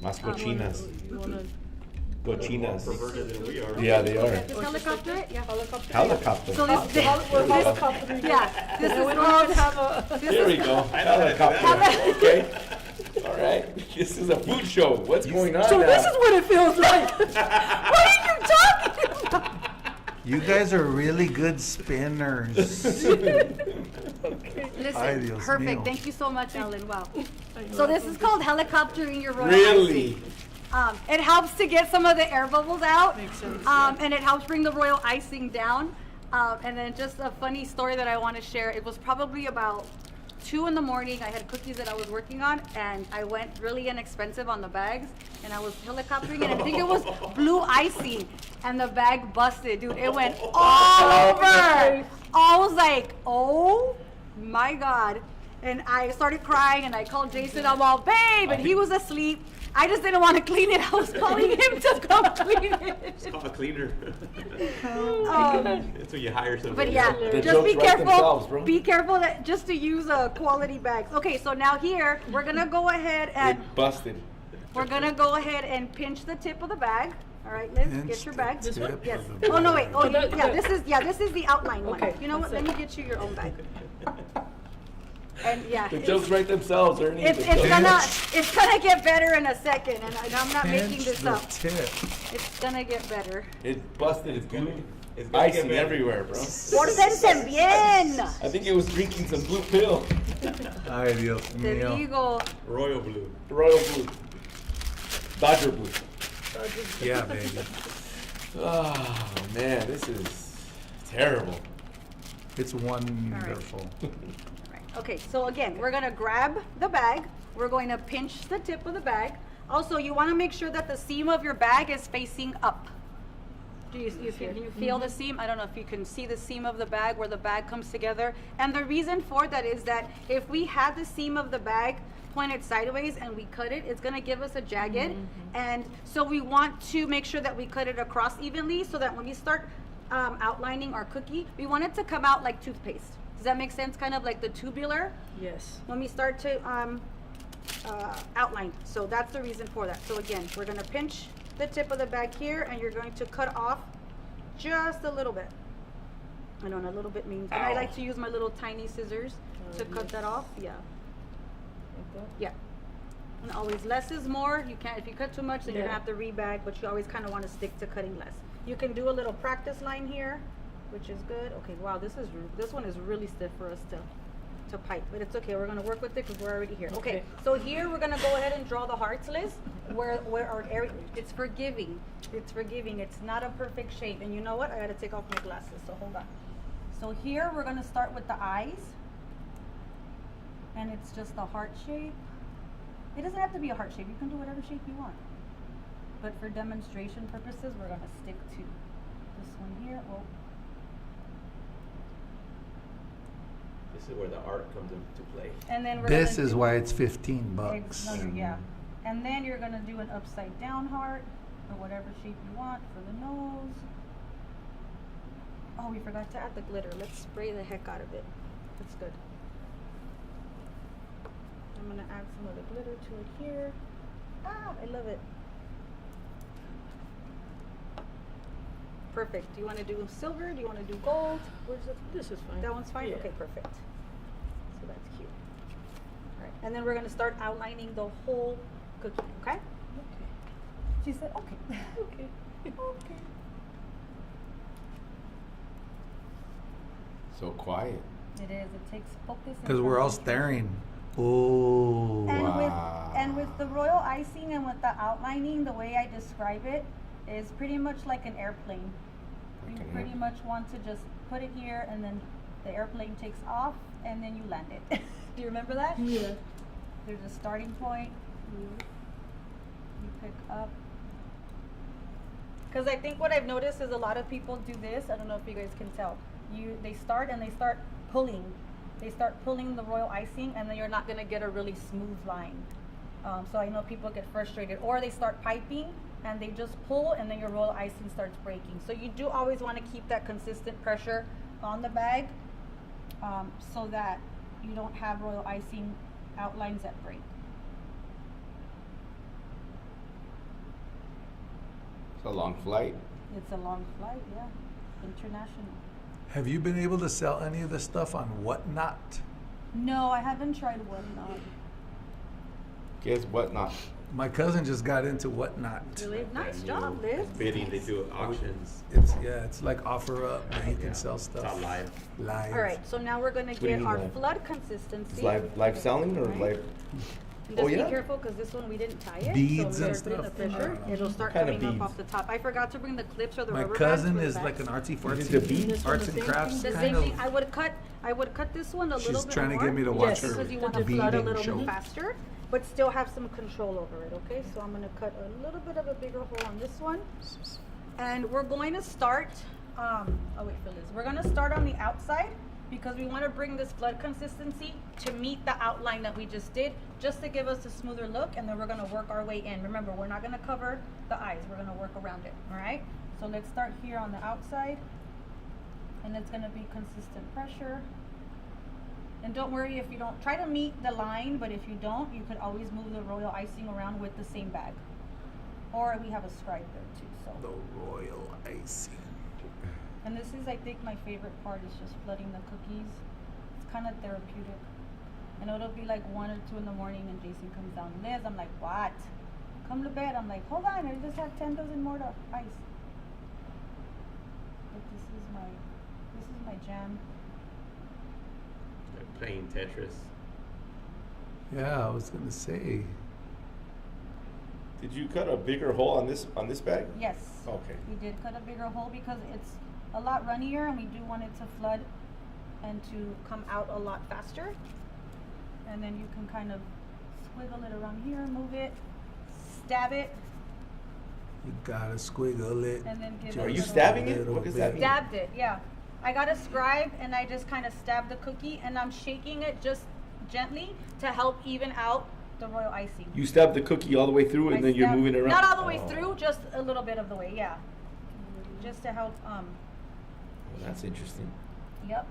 Más cochinas. You wanna Cochinas. Perverted than we are. Yeah, they are. Just helicopter it, yeah. helicopter? Helicopter. So this, We're helicoptering. yeah, this And we is don't called. even have a. There we go. Helicopter. Okay. All right. This is a food show. What's going on So now? this is what it feels like. What are you talking about? You guys are really good spinners. Listen, Ay, Dios perfect. mío. Thank you so much, Ellen. Wow. So this is called helicoptering your royal Really? icing. It helps to get some of the air bubbles out. Makes sense, And it helps bring the royal icing down. And then just a funny story that I want to share. It was probably about 2 in the morning. I had cookies that I was working on, and I went really inexpensive on the bags, and I was helicoptering it. And I think it was blue icing, and the bag busted, dude. It went all over. I was like, oh my God. And I started crying, and I called Jason. I'm all, babe, and he was asleep. I just didn't want to clean it. I was calling him to come clean It's it. called a cleaner. Um, That's when you hire somebody. But yeah, The just be jokes write themselves, careful. bro. Be careful that just to use quality bags. Okay, so now here we're gonna go ahead and It busted. pinch the tip of the bag. All right, Liz, Pinch get your the bag. This one? tip Yes. of the Oh no, wait. bag. Oh that- yeah. This is the outline one. Okay, You know what? that's Let it. me get you your own bag. And yeah, The jokes write themselves, Ernie. it's The jokes- gonna get better in a second, and I'm not making Pinch this the up. tip. It's gonna get better. It busted. It's blue. It's gonna get Icing better. everywhere, bro. Pórtense bien. I think it was drinking some blue pill. Ay, Dios Te mío. digo. Royal blue. Royal blue. Dodger blue. Yeah, baby. Oh, man. This is terrible. It's wonderful. Right. Okay, so again, we're gonna grab the bag. We're going to pinch the tip of the bag. Also, you wanna make sure that the seam of your bag is facing up. Can you feel the seam? I don't know if you can see the seam of the bag where the bag comes together. And the reason for that is that if we had the seam of the bag pointed sideways and we cut it, it's gonna give us a jagged. And so we want to make sure that we cut it across evenly so that when we start outlining our cookie, we want it to come out like toothpaste. Does that make sense? Kind of like the tubular Yes. when we start to outline. So that's the reason for that. So again, we're gonna pinch the tip of the bag here, and you're going to cut off just a little bit. I know a little bit means, and I like to use my little tiny scissors to cut that off. Yeah, Like that? yeah. And always less is more. You can't, if you cut too much, then you're Yeah. gonna have to rebag, but you always kind of want to stick to cutting less. You can do a little practice line here, which is good. Okay, wow, this one is really stiff for us to pipe, but it's okay. We're gonna work with it because we're already here. Okay, Okay. so here we're gonna go ahead and draw the hearts, Liz, where our area, it's forgiving. It's forgiving. It's not a perfect shape. And you know what? I gotta take off my glasses, so hold on. So here we're gonna start with the eyes, and it's just a heart shape. It doesn't have to be a heart shape. You can do whatever shape you want. But for demonstration purposes, we're gonna stick to this one here. Oh, This is where the art comes into play. and then we're This gonna is do- why it's $15. Yeah. And then you're gonna do an upside down heart, or whatever shape you want for the nose. Oh, we forgot to add the glitter. Let's spray the heck out of it. That's good. I'm gonna add some of the glitter to it here. Ah, I love it. Perfect. Do you wanna do silver? Do you wanna do gold? Where's the, This is fine. that one's fine? Yeah. Okay, perfect. So that's cute. Alright, and then we're gonna start outlining the whole cookie, okay? Okay. She said, okay. Okay. Okay. So quiet. It is, it takes focus. and Because we're all concentration. staring. Oh. And with the royal icing and with the outlining, the way I describe it is pretty much like an airplane. You Like an pretty much want to just put it here and then the airplane takes off and then you land it. Do you remember that? Yeah. There's a starting point. You pick up. Because I think what I've noticed is a lot of people do this. I don't know if you guys can tell. They start and they start pulling. They start pulling the royal icing, and then you're not gonna get a really smooth line. So I know people get frustrated, or they start piping and they just pull, and then your royal icing starts breaking. So you do always want to keep that consistent pressure on the bag, so that you don't have royal icing outlines that break. It's a long flight. It's a long flight, yeah, international. Have you been able to sell any of this stuff on Whatnot? No, I haven't tried Whatnot. Guess what? Not. My cousin just got into Whatnot. Really? Nice And job, you Liz. Bidding, they do auctions. It's like OfferUp, and you can Yeah. sell It's stuff all live. live. All right, so now we're gonna do you get mean our live? flood consistency. It's live selling or Right. live? And Oh, just yeah? be careful because this one we didn't tie it. Beads so and we're putting stuff? the pressure. I don't know. It'll start What kind of coming up beads? off the top. I forgot to bring the clips or the My rubber cousin bands for is the like an backs. artsy fartsy the beads? arts The and same crafts The kind same of. thing. I would cut this one a little She's bit trying to more. get me to watch Yes. her Because you want to beading flood a little show. bit faster, but still have some control over it, okay? So I'm gonna cut a little bit of a bigger hole on this one. And we're going to start, oh wait for Liz. We're gonna start on the outside because we wanna bring this flood consistency to meet the outline that we just did, just to give us a smoother look, and then we're gonna work our way in. Remember, we're not gonna cover the eyes, we're gonna work around it, all right? So let's start here on the outside, and it's gonna be consistent pressure. And don't worry if you don't, try to meet the line, but if you don't, you could always move the royal icing around with the same bag. Or we have a scribe there too, so. The royal icing. And this is, I think, my favorite part is just flooding the cookies. It's kind of therapeutic. And it'll be like 1 or 2 in the morning and Jason comes down. Liz, I'm like, what? Come to bed. I'm like, hold on, I just have 10 dozen more to ice. But this is my jam. Playing Tetris. Yeah, I was gonna say. Did you cut a bigger hole on this bag? Yes. Okay. We did cut a bigger hole because it's a lot runnier and we do want it to flood and to come out a lot faster. And then you can kind of squiggle it around here, move it, stab it, You gotta squiggle it. and then give it Are a you little- stabbing it? Little What does bit. that mean? Stabbed it, yeah. I got a scribe and I just kind of stabbed the cookie and I'm shaking it just gently to help even out the royal icing. You stabbed the cookie all the way through, and I then you're stabbed- moving it around. Not all the way Oh. through, just a little bit of the way, yeah. Just to help, Well, that's interesting. yep.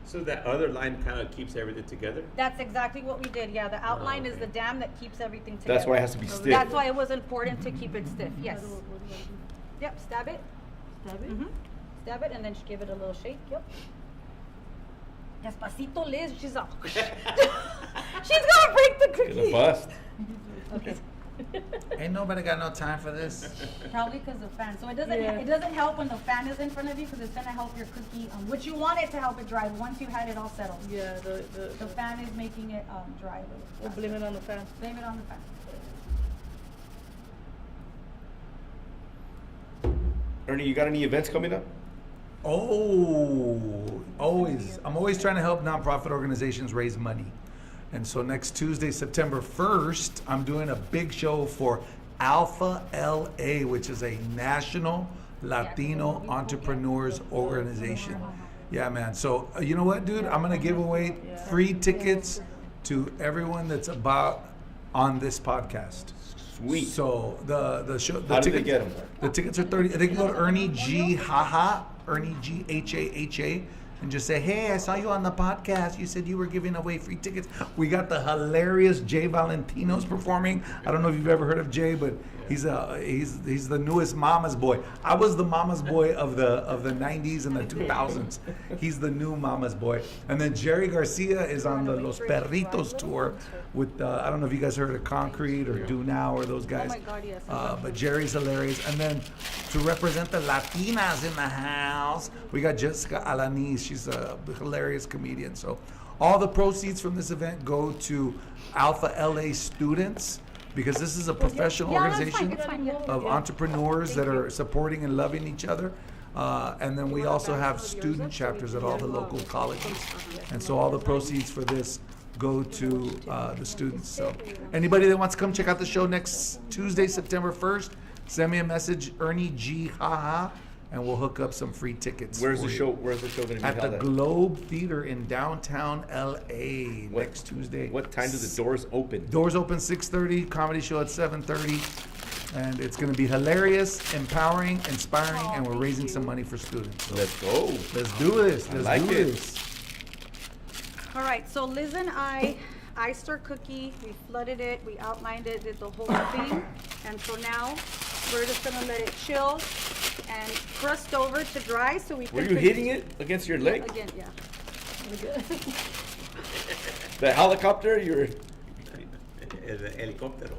So that other line kind of keeps everything together? That's exactly what we did, yeah. The outline is okay. the dam that keeps everything together. That's why it has to be stiff. That's why it was important to keep it stiff, yes. What do I do? Yep, stab it. Stab it? Mm-hmm. Stab it and then just give it a little shake, yep. Despacito, Liz, she's all. She's gonna break the Gonna cookie. bust. Okay. Ain't nobody got no time for this. Probably because the fan. So it Yeah. doesn't help when the fan is in front of you because it's gonna help your cookie, which you want it to help it dry once you had it all settled. Yeah, The fan is making it dry a little. we'll blame it on the fan. Blame it on the fan. Ernie, you got any events coming up? Oh, always. I'm always trying to help nonprofit organizations raise money. And so next Tuesday, September 1st, I'm doing a big show for Alpha LA, which is a national Latino entrepreneurs organization. Yeah, man. So you know what, dude? I'm gonna give away free tickets to everyone that's about on this podcast. Sweet. So the show. The How do they tickets, get 'em? The tickets are 30. They can go to Ernie G Haha, Ernie G HAHA, and just say, "Hey, I saw you on the podcast. You said you were giving away free tickets." We got the hilarious Jay Valentino's performing. I don't know if you've ever heard of Jay, but he's the newest Mama's Boy. I was the Mama's Boy of the 90s and the 2000s. He's the new Mama's Boy. And then Jerry Garcia is on the Los Perritos tour with I don't know if you guys heard of Concrete or Do Now or those guys. my God, yes. But Jerry's hilarious. And then to represent the Latinas in the house, we got Jessica Alanis. She's a hilarious comedian. So all the proceeds from this event go to Alpha LA students, because this is a professional Yeah, that's organization fine, it's fine, yeah. of entrepreneurs that are supporting and loving each other. And then we also have student chapters at all the local colleges. And so all the proceeds for this go to the students. So anybody that wants to come check out the show next Tuesday, September 1st, send me a message, Ernie G Haha, and we'll hook up some free tickets. Where's for the you. show? Where's the show gonna be At the held at? Globe Theater in downtown LA What- next Tuesday. What time do the doors open? Doors open 6:30, comedy show at 7:30. And it's going to be hilarious, empowering, inspiring, and we're raising some money for students. So Let's go. let's do this. Let's like do it. this. All right, so Liz and I iced our cookie, we flooded it, we outlined it, did the whole thing. And so now we're just gonna let it chill and crust over to dry so we can. Were you hitting it against your leg? Again, yeah. The helicopter? You're. El helicóptero.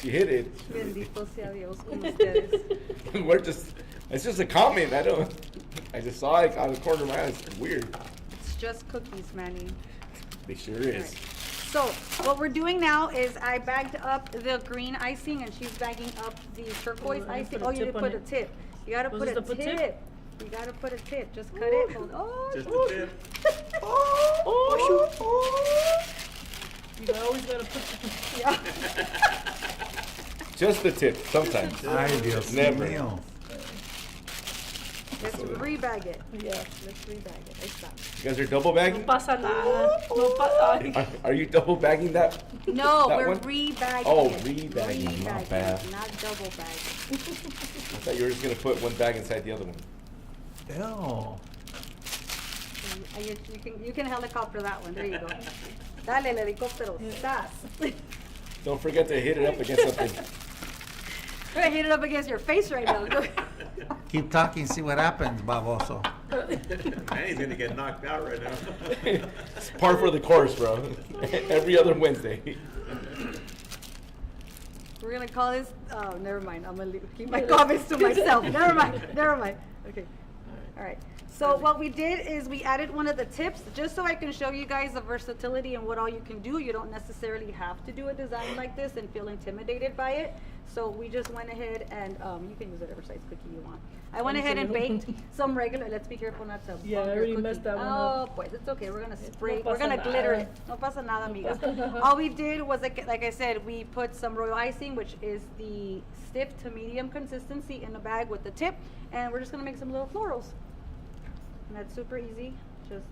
She hit it. Bendito sea Dios con ustedes. We're just. It's just a comment. I just saw it out of the corner of my eye. It's weird. It's just cookies, Manny. It sure is. So what we're doing now is I bagged up the green icing and she's bagging up the turquoise Oh, you icing. put a Oh, you tip did on put a it. tip. You gotta Was put this a the put tip. tip? You gotta put a tip. Just cut it. Oh, Just ooh. a tip. You always gotta put. Yeah. Just the tip. Sometimes. Ay, Dios Never. mío. Let's rebag it. Yeah. Let's rebag it. Ahí está. You guys are double bagging? No pasa nada. No pasa. Are you double bagging that? No, That we're one? rebagging Oh, it. rebagging, my Rebagging, bad. not double bagging. I thought you were just gonna put one bag inside the other one. Ew. You can helicopter that one. There you go. Dale, el helicóptero. Stás. Don't forget to hit it up against something. I'm gonna hit it up against your face right now. Go. Keep talking, see what happens, baboso. Manny's gonna get knocked out right now. It's par for the course, bro. Every other Wednesday. We're gonna call this. Oh, never mind. I'm gonna keep my comments to myself. Never mind. Never mind. Okay. All right. So what we did is we added one of the tips just so I can show you guys the versatility and what all you can do. You don't necessarily have to do a design like this and feel intimidated by it. So we just went ahead and you can use whatever size cookie you want. I went ahead and baked some regular. Let's be careful not to. Yeah, bump I your already cookie. messed that one Oh, up. pues it's okay. We're gonna No spray. We're pasa gonna glitter nada. it. No pasa nada, amiga. pasa nada. All we did was like I said, we put some royal icing, which is the stiff to medium consistency, in the bag with the tip, and we're just gonna make some little florals. And that's super easy. Just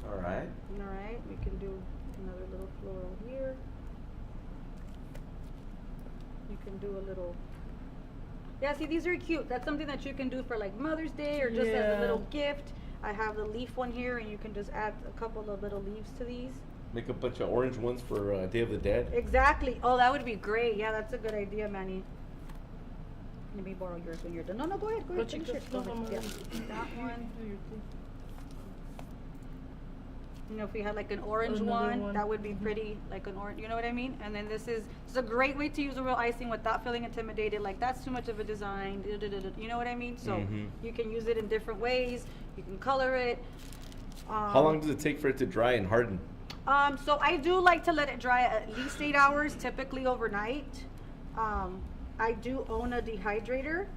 All right. all right. We can do another little floral here. You can do a little. Yeah, see, these are cute. That's something that you can do for like Mother's Day or just as a Yeah. little gift. I have the leaf one here, and you can just add a couple of little leaves to these. Make a bunch of orange ones for Day of the Dead. Exactly. Oh, that would be great. Yeah, that's a good idea, Manny. Let me borrow yours when you're done. No, go ahead. Go ahead. Go, Finish chicos. it. No, Go ahead. no, no. Yeah. That one. Do your thing. You know, if we had like an orange Another one, that would be pretty, like an orange, you know what I mean? And then this is a great way to use a real icing without feeling intimidated, like that's too much of a design, you know what I mean? So you can use it in different ways, you can color it. How long does it take for it to dry and harden? So I do like to let it dry at least 8 hours, typically overnight. I do own a dehydrator.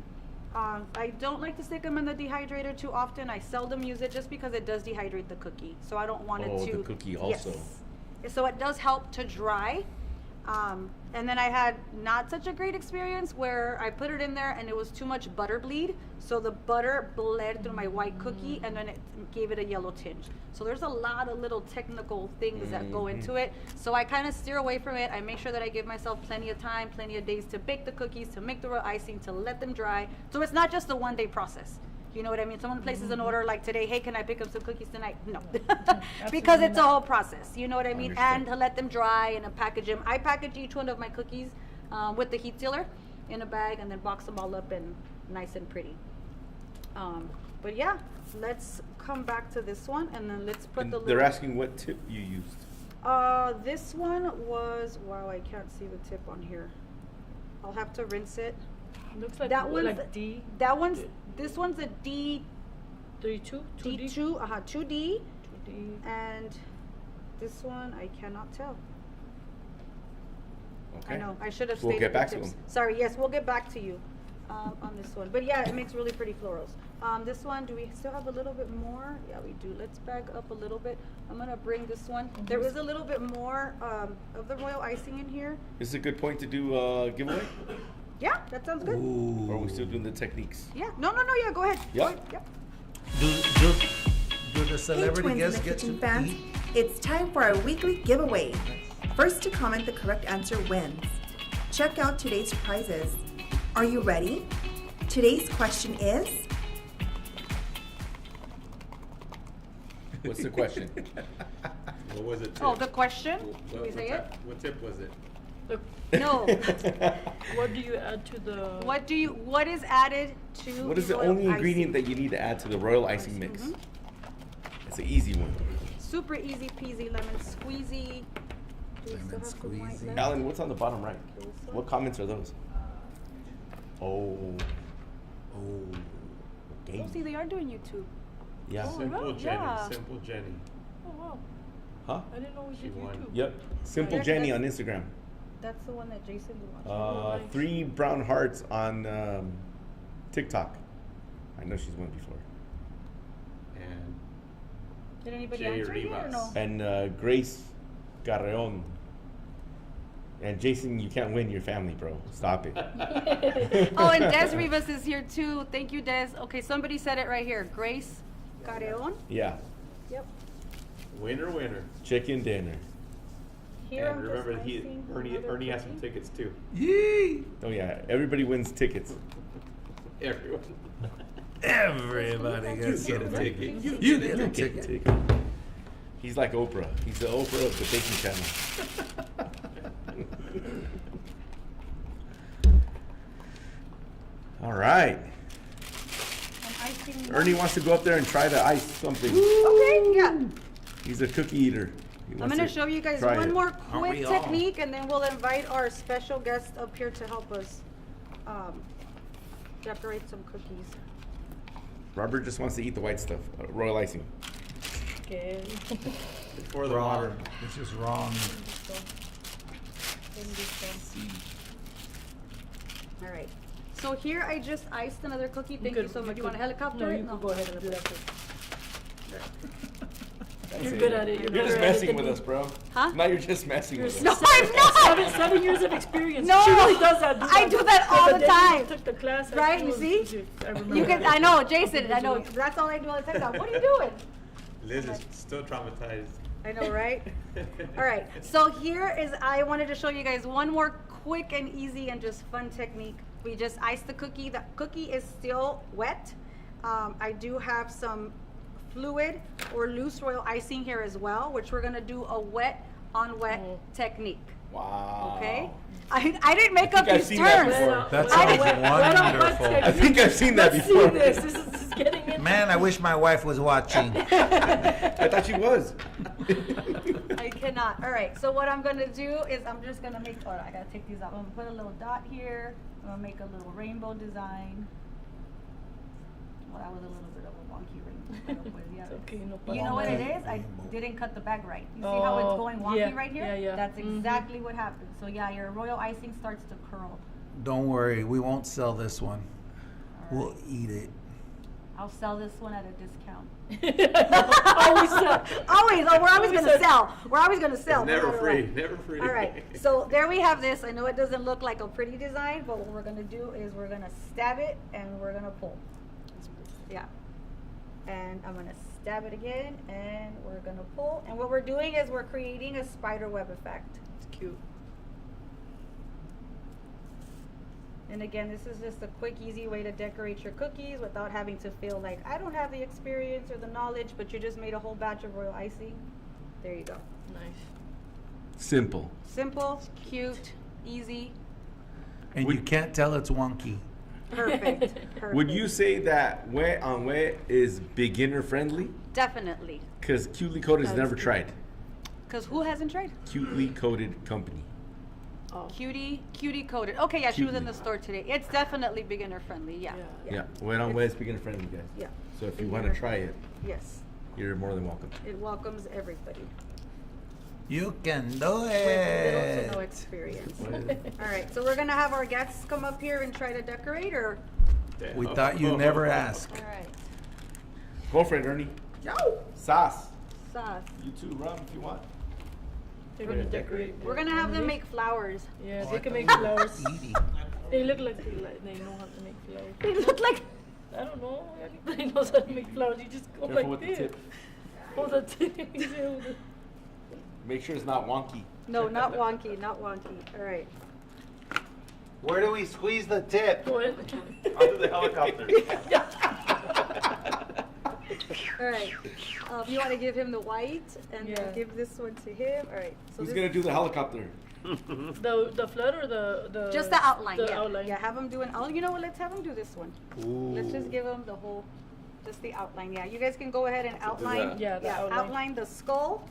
I don't like to stick them in the dehydrator too often. I seldom use it just because it does dehydrate the cookie. So I don't want it to. Oh, the cookie also. Yes. So it does help to dry. And then I had not such a great experience where I put it in there and it was too much butter bleed. So the butter bled through my white cookie and then it gave it a yellow tinge. So there's a lot of little technical things that go into it. So I kind of steer away from it. I make sure that I give myself plenty of time, plenty of days to bake the cookies, to make the real icing, to let them dry. So it's not just a one-day process. You know what I mean? Someone places an order like today, hey, can I pick up some cookies tonight? No, because it's a whole process. You know what I mean? And to let them dry and package them. I package each one of my cookies with the heat sealer in a bag and then box them all up and nice and pretty. But yeah, let's come back to this one and then let's put And the they're little. asking what tip you used. This one was, wow, I can't see the tip on here. I'll have to rinse it. Looks like That one's like D. This one's a D. 32? 2D? D2, 2D, 2D. and this one I cannot tell. Okay. I know, I should have We'll stated get the back to tips. them. Sorry, yes, we'll get back to you on this one. But yeah, it makes really pretty florals. This one, do we still have a little bit more? Yeah, we do. Let's back up a little bit. I'm gonna bring this one. There is a little bit more of the royal icing in here. Is it a good point to do a giveaway? Yeah, that sounds good. Or are we still doing the techniques? Yeah, no, yeah, go ahead. Yeah? Go ahead. Yep. Do the Hey, celebrity Twins in guests the get Kitchen to fans, eat? it's time for our weekly giveaway. First to comment the correct answer wins. Check out today's prizes. Are you ready? Today's question is, What's the question? What was it? Oh, the question? What, Can we say it? What tip was it? Look, No. what do you add to the? What is added to What is the royal only icing? ingredient that you need to add to the royal icing mix? It's an easy one. Super easy peasy lemon squeezy. Do we still Lemon have some white squeezy. left? Alan, what's on the bottom right? What comments are those? Oh. Okay. Oh, see, they are doing YouTube. Yeah. Simple wow, Jenny. yeah. Simple Jenny. Oh wow, Huh? I didn't know we She did won. YouTube. Yep. Simple Yeah, Jenny on that's- Instagram. That's the one that Jason watched. 3 brown hearts on TikTok. I know she's won before. And Did anybody Jay answer it yet or Rivas. no? And Grace Carreon. And Jason, you can't win your family, bro. Stop it. Oh, and Des Rivas is here too. Thank you, Des. Okay, somebody said it right here. Grace Carreon. Yeah. Yep. winner, winner. Chicken dinner. Here And I'm remember, just icing Ernie another has some cookie. tickets too. Yee! Oh yeah, everybody wins tickets. Everyone. Everybody gets get a something. ticket. You get a ticket. He's like Oprah. He's the Oprah of the baking channel. All right. I'm icing Ernie one. wants to go up there and try to ice something. Okay, yeah. He's a cookie eater. He I'm wants going to to show you guys try one it. more Aren't we quick all? technique and then we'll invite our special guest up here to help us decorate some cookies. Robert just wants to eat the white stuff. Royal icing. Okay. For the water. Wrong. It's just wrong. All right. So here I just iced another cookie. Thank you could- so much. You could- want a helicopter? No, it? you can go ahead and do that. That's You're it. good at it. You're You're just better at it messing than with me. us, bro. Huh? Now you're just messing with us. No, I'm not. 7 years of experience. No. She really does that. I do that all The the day time. you took the class. Right, you see? I remember. You can. that. I know, Jason. I know. That's all I do all the time. Now, what are you doing? Liz is still traumatized. I know, right? All right. So here is. I wanted to show you guys one more quick and easy and just fun technique. We just iced the cookie. The cookie is still wet. I do have some fluid or loose royal icing here as well, which we're gonna do a wet on wet technique. Wow. Okay. I didn't make up I've these seen that terms. before. That Well, sounds well, wonderful. I think I've seen that Let's before. see this. This is getting Man, I wish my wife was watching. I thought she was. I cannot. All right, so what I'm gonna do is I'm just gonna make, oh, I gotta take these out. I'm gonna put a little dot here. I'm gonna make a little rainbow design. Well, that was a little bit of a wonky rainbow. But yeah, It's okay, no you problem. know what it is? I didn't cut the bag right. You see how it's Oh, going wonky yeah, right here? yeah, yeah. That's Mhm. exactly what happened. So yeah, your royal icing starts to curl. Don't worry, we won't sell this one. We'll eat it. I'll sell this one at a discount. Always sell. Always, oh, we're always Always gonna sell. sell. We're always gonna sell. It's no never matter free, what. never free. All right, so there we have this. I know it doesn't look like a pretty design, but what we're gonna do is we're gonna stab it and we're gonna pull. Yeah. And I'm gonna stab it again and we're gonna pull. And what we're doing is we're creating a spider web effect. It's cute. And again, this is just a quick, easy way to decorate your cookies without having to feel like I don't have the experience or the knowledge, but you just made a whole batch of royal icing. There you go. Nice. Simple. Simple, cute, easy, And you can't tell it's wonky. perfect. Perfect. Would you say that Wet on Wet is beginner friendly? Definitely. Because Cutely Coated has That's never good. tried. Because who hasn't tried? Cutely Coated Company. Oh. Cutie coated. Okay, yeah, she was in Cutie. the store today. It's definitely beginner friendly. Yeah. Yeah. Wet on Wet is beginner friendly, guys. Yeah. So if you want to try it, Yes. you're more than welcome. It welcomes everybody You can do with little to no it. experience. All right, so we're gonna have our guests come up here and try to decorate, or We thought you never asked. all right, Go for it, Ernie. Yo! Sauce. sauce. You too, Rum, if you want. They're gonna decorate. We're gonna have them make flowers. Yeah, they can make flowers. Edie. They look like they know how to make flowers. They look like I don't know. Everybody knows how to make flowers. You just go Careful like with the this. tip. Hold the tip. You say hold the- Make sure it's not wonky. no, not wonky, not wonky. All right. Where do we squeeze the tip? Go ahead. Onto the helicopter. All right. You want to give him the white and Yeah. then give this one to him. All right. So Who's this, gonna do the helicopter? The flood or the just the outline. The yeah. outline. Yeah. Have him do an. Oh, you know what? Let's have him do this one. Let's just give him the whole, just the outline. Yeah. You guys can go ahead and outline. Yeah, the outline. Outline the skull.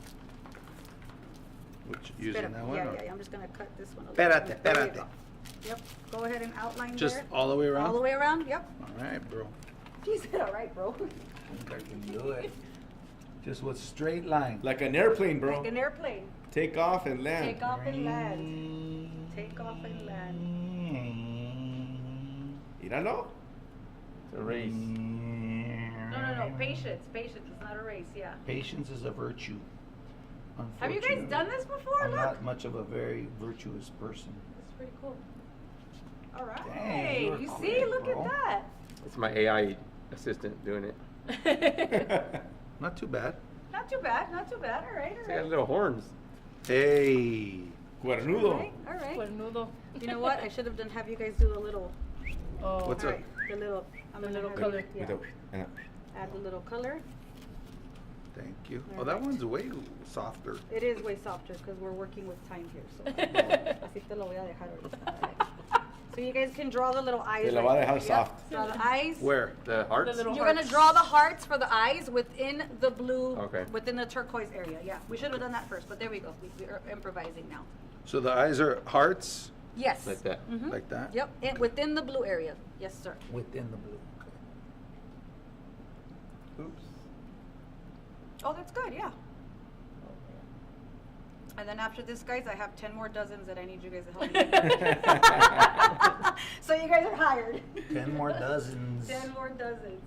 Which, Straight using up. that one? Yeah, or- yeah, yeah. I'm just gonna cut this one. a Espérate, little bit. There you espérate. go. Yep. Go ahead and outline Just there. all the way around? All the way around. Yep. All right, bro. He said, "All right, bro." I can do it. Just with straight line. Like an airplane, bro. Like an airplane. Take off and land. Take off and land. Take off and land. Míralo. It's a race. No. Patience. Patience. It's not a race. Yeah. Patience is a virtue. Have you guys done this before? I'm Look. not much of a very virtuous person. That's pretty cool. All right. Dang, you were you see? quick, Look bro. at that. It's my AI assistant doing it. Not too bad. Not too bad. Not too bad. All right. It's All got right. little horns. Hey. Cuernudo. All right. All right. Cuernudo. You know what? I should have have you guys do a little. Oh. What's all up? right. The little. I'm The gonna little have color. you- Yeah. Yeah. Add the little color. Thank you. Oh, that one's way softer. It is way softer because we're working with time here. So así te lo voy a dejar ahorita. All right. So you guys can draw the little eyes. Te la voy a right dejar here. soft. Draw the eyes. Where? The hearts? The little You're gonna hearts. draw the hearts for the eyes within the blue, Okay. within the turquoise area. Yeah, we should have done that first, but there we go. We are improvising now. So the eyes are hearts Yes. Like that. Mhm. like that? Yep, within the blue area. Yes, sir. Within the blue. Okay. Oops. Oh, that's good. Yeah. And then after this, guys, I have 10 more dozens that I need you guys to help me. So you guys are hired. 10 more dozens. 10 more dozens.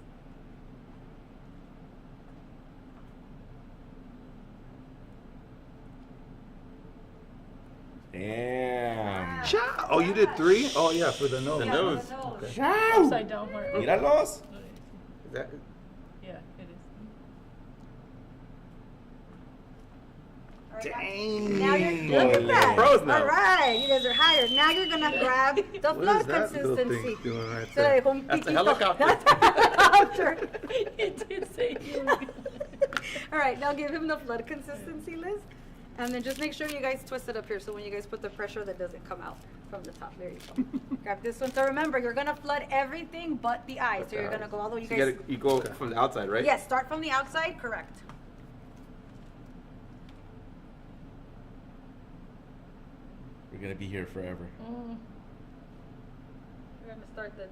Damn. Cha! Oh, you did 3? Oh, yeah, for the nose. The Yeah, nose. the nose. Upside down heart. Míralos. Is that, Yeah, it is. All right, Dang. now you're look at that. Froze now. All right, you guys are hired. Now you're gonna grab the What flood is that little consistency. thing doing right So, there? un That's the piquito. helicopter. That's the helicopter. It did say you. All right, now give him the flood consistency, Liz. And then just make sure you guys twist it up here, so when you guys put the pressure, that doesn't come out from the top. There you go. Grab this one. So remember, you're gonna flood everything but the eye. So you're gonna go all the way. So you go from the outside, right? Yes, start from the outside, correct. We're gonna be here forever. Mm. We're gonna start the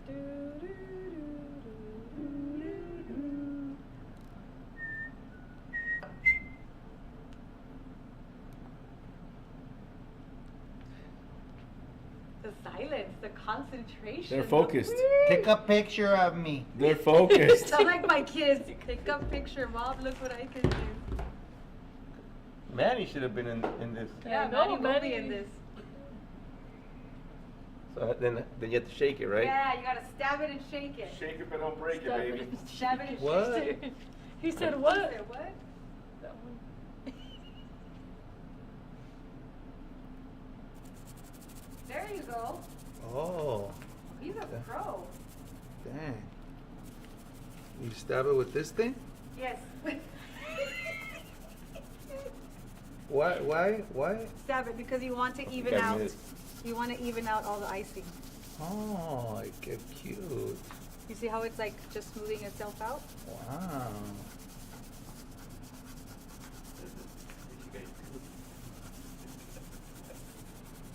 the silence, the concentration. They're focused. Take a picture of me. They're focused. Sound like my kids. Take a picture, Mom. Look what I can do. Manny should have been in this. Yeah, I know, Manny will be Manny. in this. So then you have to shake it, right? Yeah, you gotta stab it and shake it. Shake it but don't break Stop it, baby. Stab it and What? shake it. He said You what? said what? That one. There you go. Oh, He's a pro. dang. You stab it with this thing? Yes. Why? Stab it because you want to even I out. missed. You want to even out all the icing. Oh, it get cute. You see how it's like just smoothing itself out? Wow.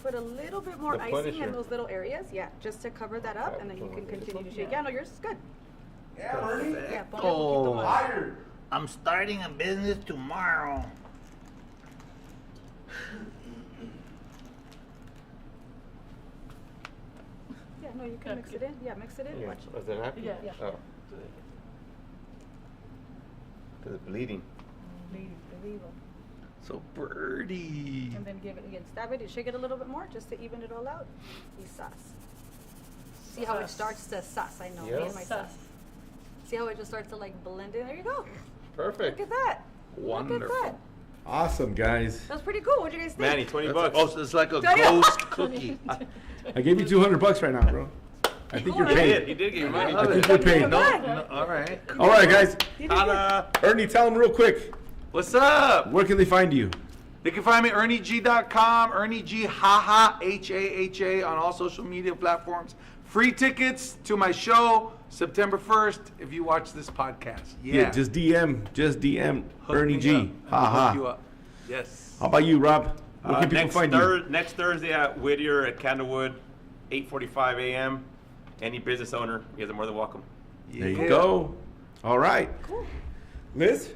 Put a little bit more The icing Punisher. in those little areas. Yeah, just to cover that up, and then you can continue to shake. Yeah, no, yours is good. Yeah, ponle un poquito más. I'm starting a business tomorrow. Yeah, no, you can mix it in. Yeah, mix it in. Yeah. Watch. Was that happy? Yeah. Yeah. Oh. Because it's bleeding. So birdie. And then give it again. Stab it and shake it a little bit more just to even it all out. Quizás. See how it Sas. starts to sus. I know. Yeah. Me and my Sas. sus. See how it just starts to like blend in? There you go. Perfect. Look at that. Look Wonderful. at that. Awesome, guys. That was pretty cool. What'd you guys think? Manny, 20 That's- bucks. Oh, so it's like a Tell you. ghost cookie. I gave you $200 right now, bro. I think you're Cool, He paid. did. He did get your money. I think you're paid. No, all right. All right, guys. Holla. Ernie, tell them real quick. What's up? Where can they find you? They can find me ErnieG.com, Ernie G, haha, H-A-H-A, on all social media platforms. Free tickets to my show September 1st if you watch this podcast. Yeah. Just DM Hook Ernie me G. up, and Ha I'll ha. hook you up. Yes. How about you, Rob? Where can people find you? Next Thursday at Whittier at Candlewood, 8:45 a.m. Any business owner, you guys are more than welcome. There you go. All right. Cool. Liz,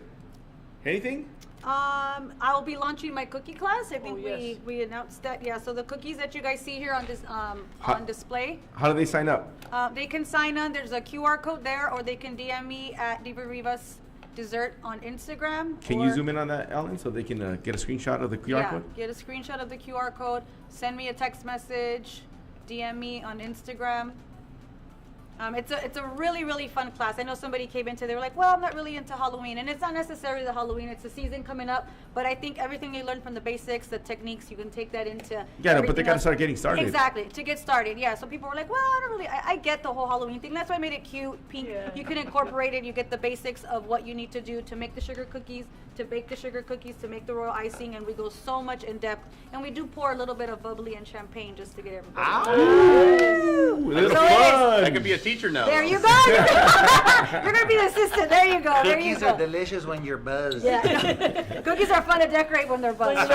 anything? I will be launching my cookie class. I think yes. we announced that. Yeah, so the cookies that you guys see here on this Ha- on display, How do they sign up? they can sign on. There's a QR code there, or they can DM me at Diva Rivas Dessert on Instagram. Can you or- zoom in on that, Ellen, so they can get a screenshot of the QR Yeah, code? get a screenshot of the QR code. Send me a text message. DM me on Instagram. It's a really, really fun class. I know somebody came into, they were like, well, I'm not really into Halloween. And it's not necessarily the Halloween, it's the season coming up. But I think everything you learn from the basics, the techniques, you can take that into Yeah, no, but they everything gotta else. start getting started. Exactly, to get started, yeah. So people were like, well, I don't really, I get the whole Halloween thing. That's why I made it cute, pink. Yeah. You can incorporate it. You get the basics of what you need to do to make the sugar cookies, to bake the sugar cookies, to make the royal icing. And we go so much in depth. And we do pour a little bit of bubbly and champagne just to get everybody. Ooh, little So it is. fun. I could be a teacher now. There you go. You're gonna be the assistant. There you go. There you Cookies are go. delicious when you're buzzed. Yeah. Cookies are fun to decorate when they're buzzed.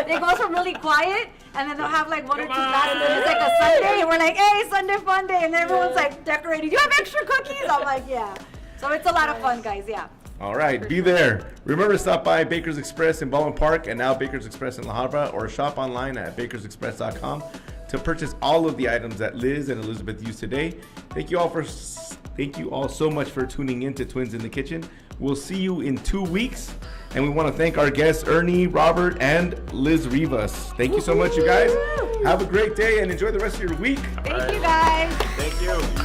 They go from really quiet, and then they'll have like one or two glasses. It's like a Sunday, and we're like, hey, Sunday fun day, and everyone's like decorating. Do you have extra cookies? I'm like, yeah. So it's a lot of fun, guys. Yeah. All right, be there. Remember to stop by Baker's Express in Baldwin Park and now Baker's Express in La Habra, or shop online at bakersexpress.com to purchase all of the items that Liz and Elizabeth used today. Thank you all so much for tuning in to Twins in the Kitchen. We'll see you in 2 weeks, and we want to thank our guests Ernie, Robert, and Liz Rivas. Thank you so much, you guys. Have a great day and enjoy the rest of your week. Thank you, guys. Thank you.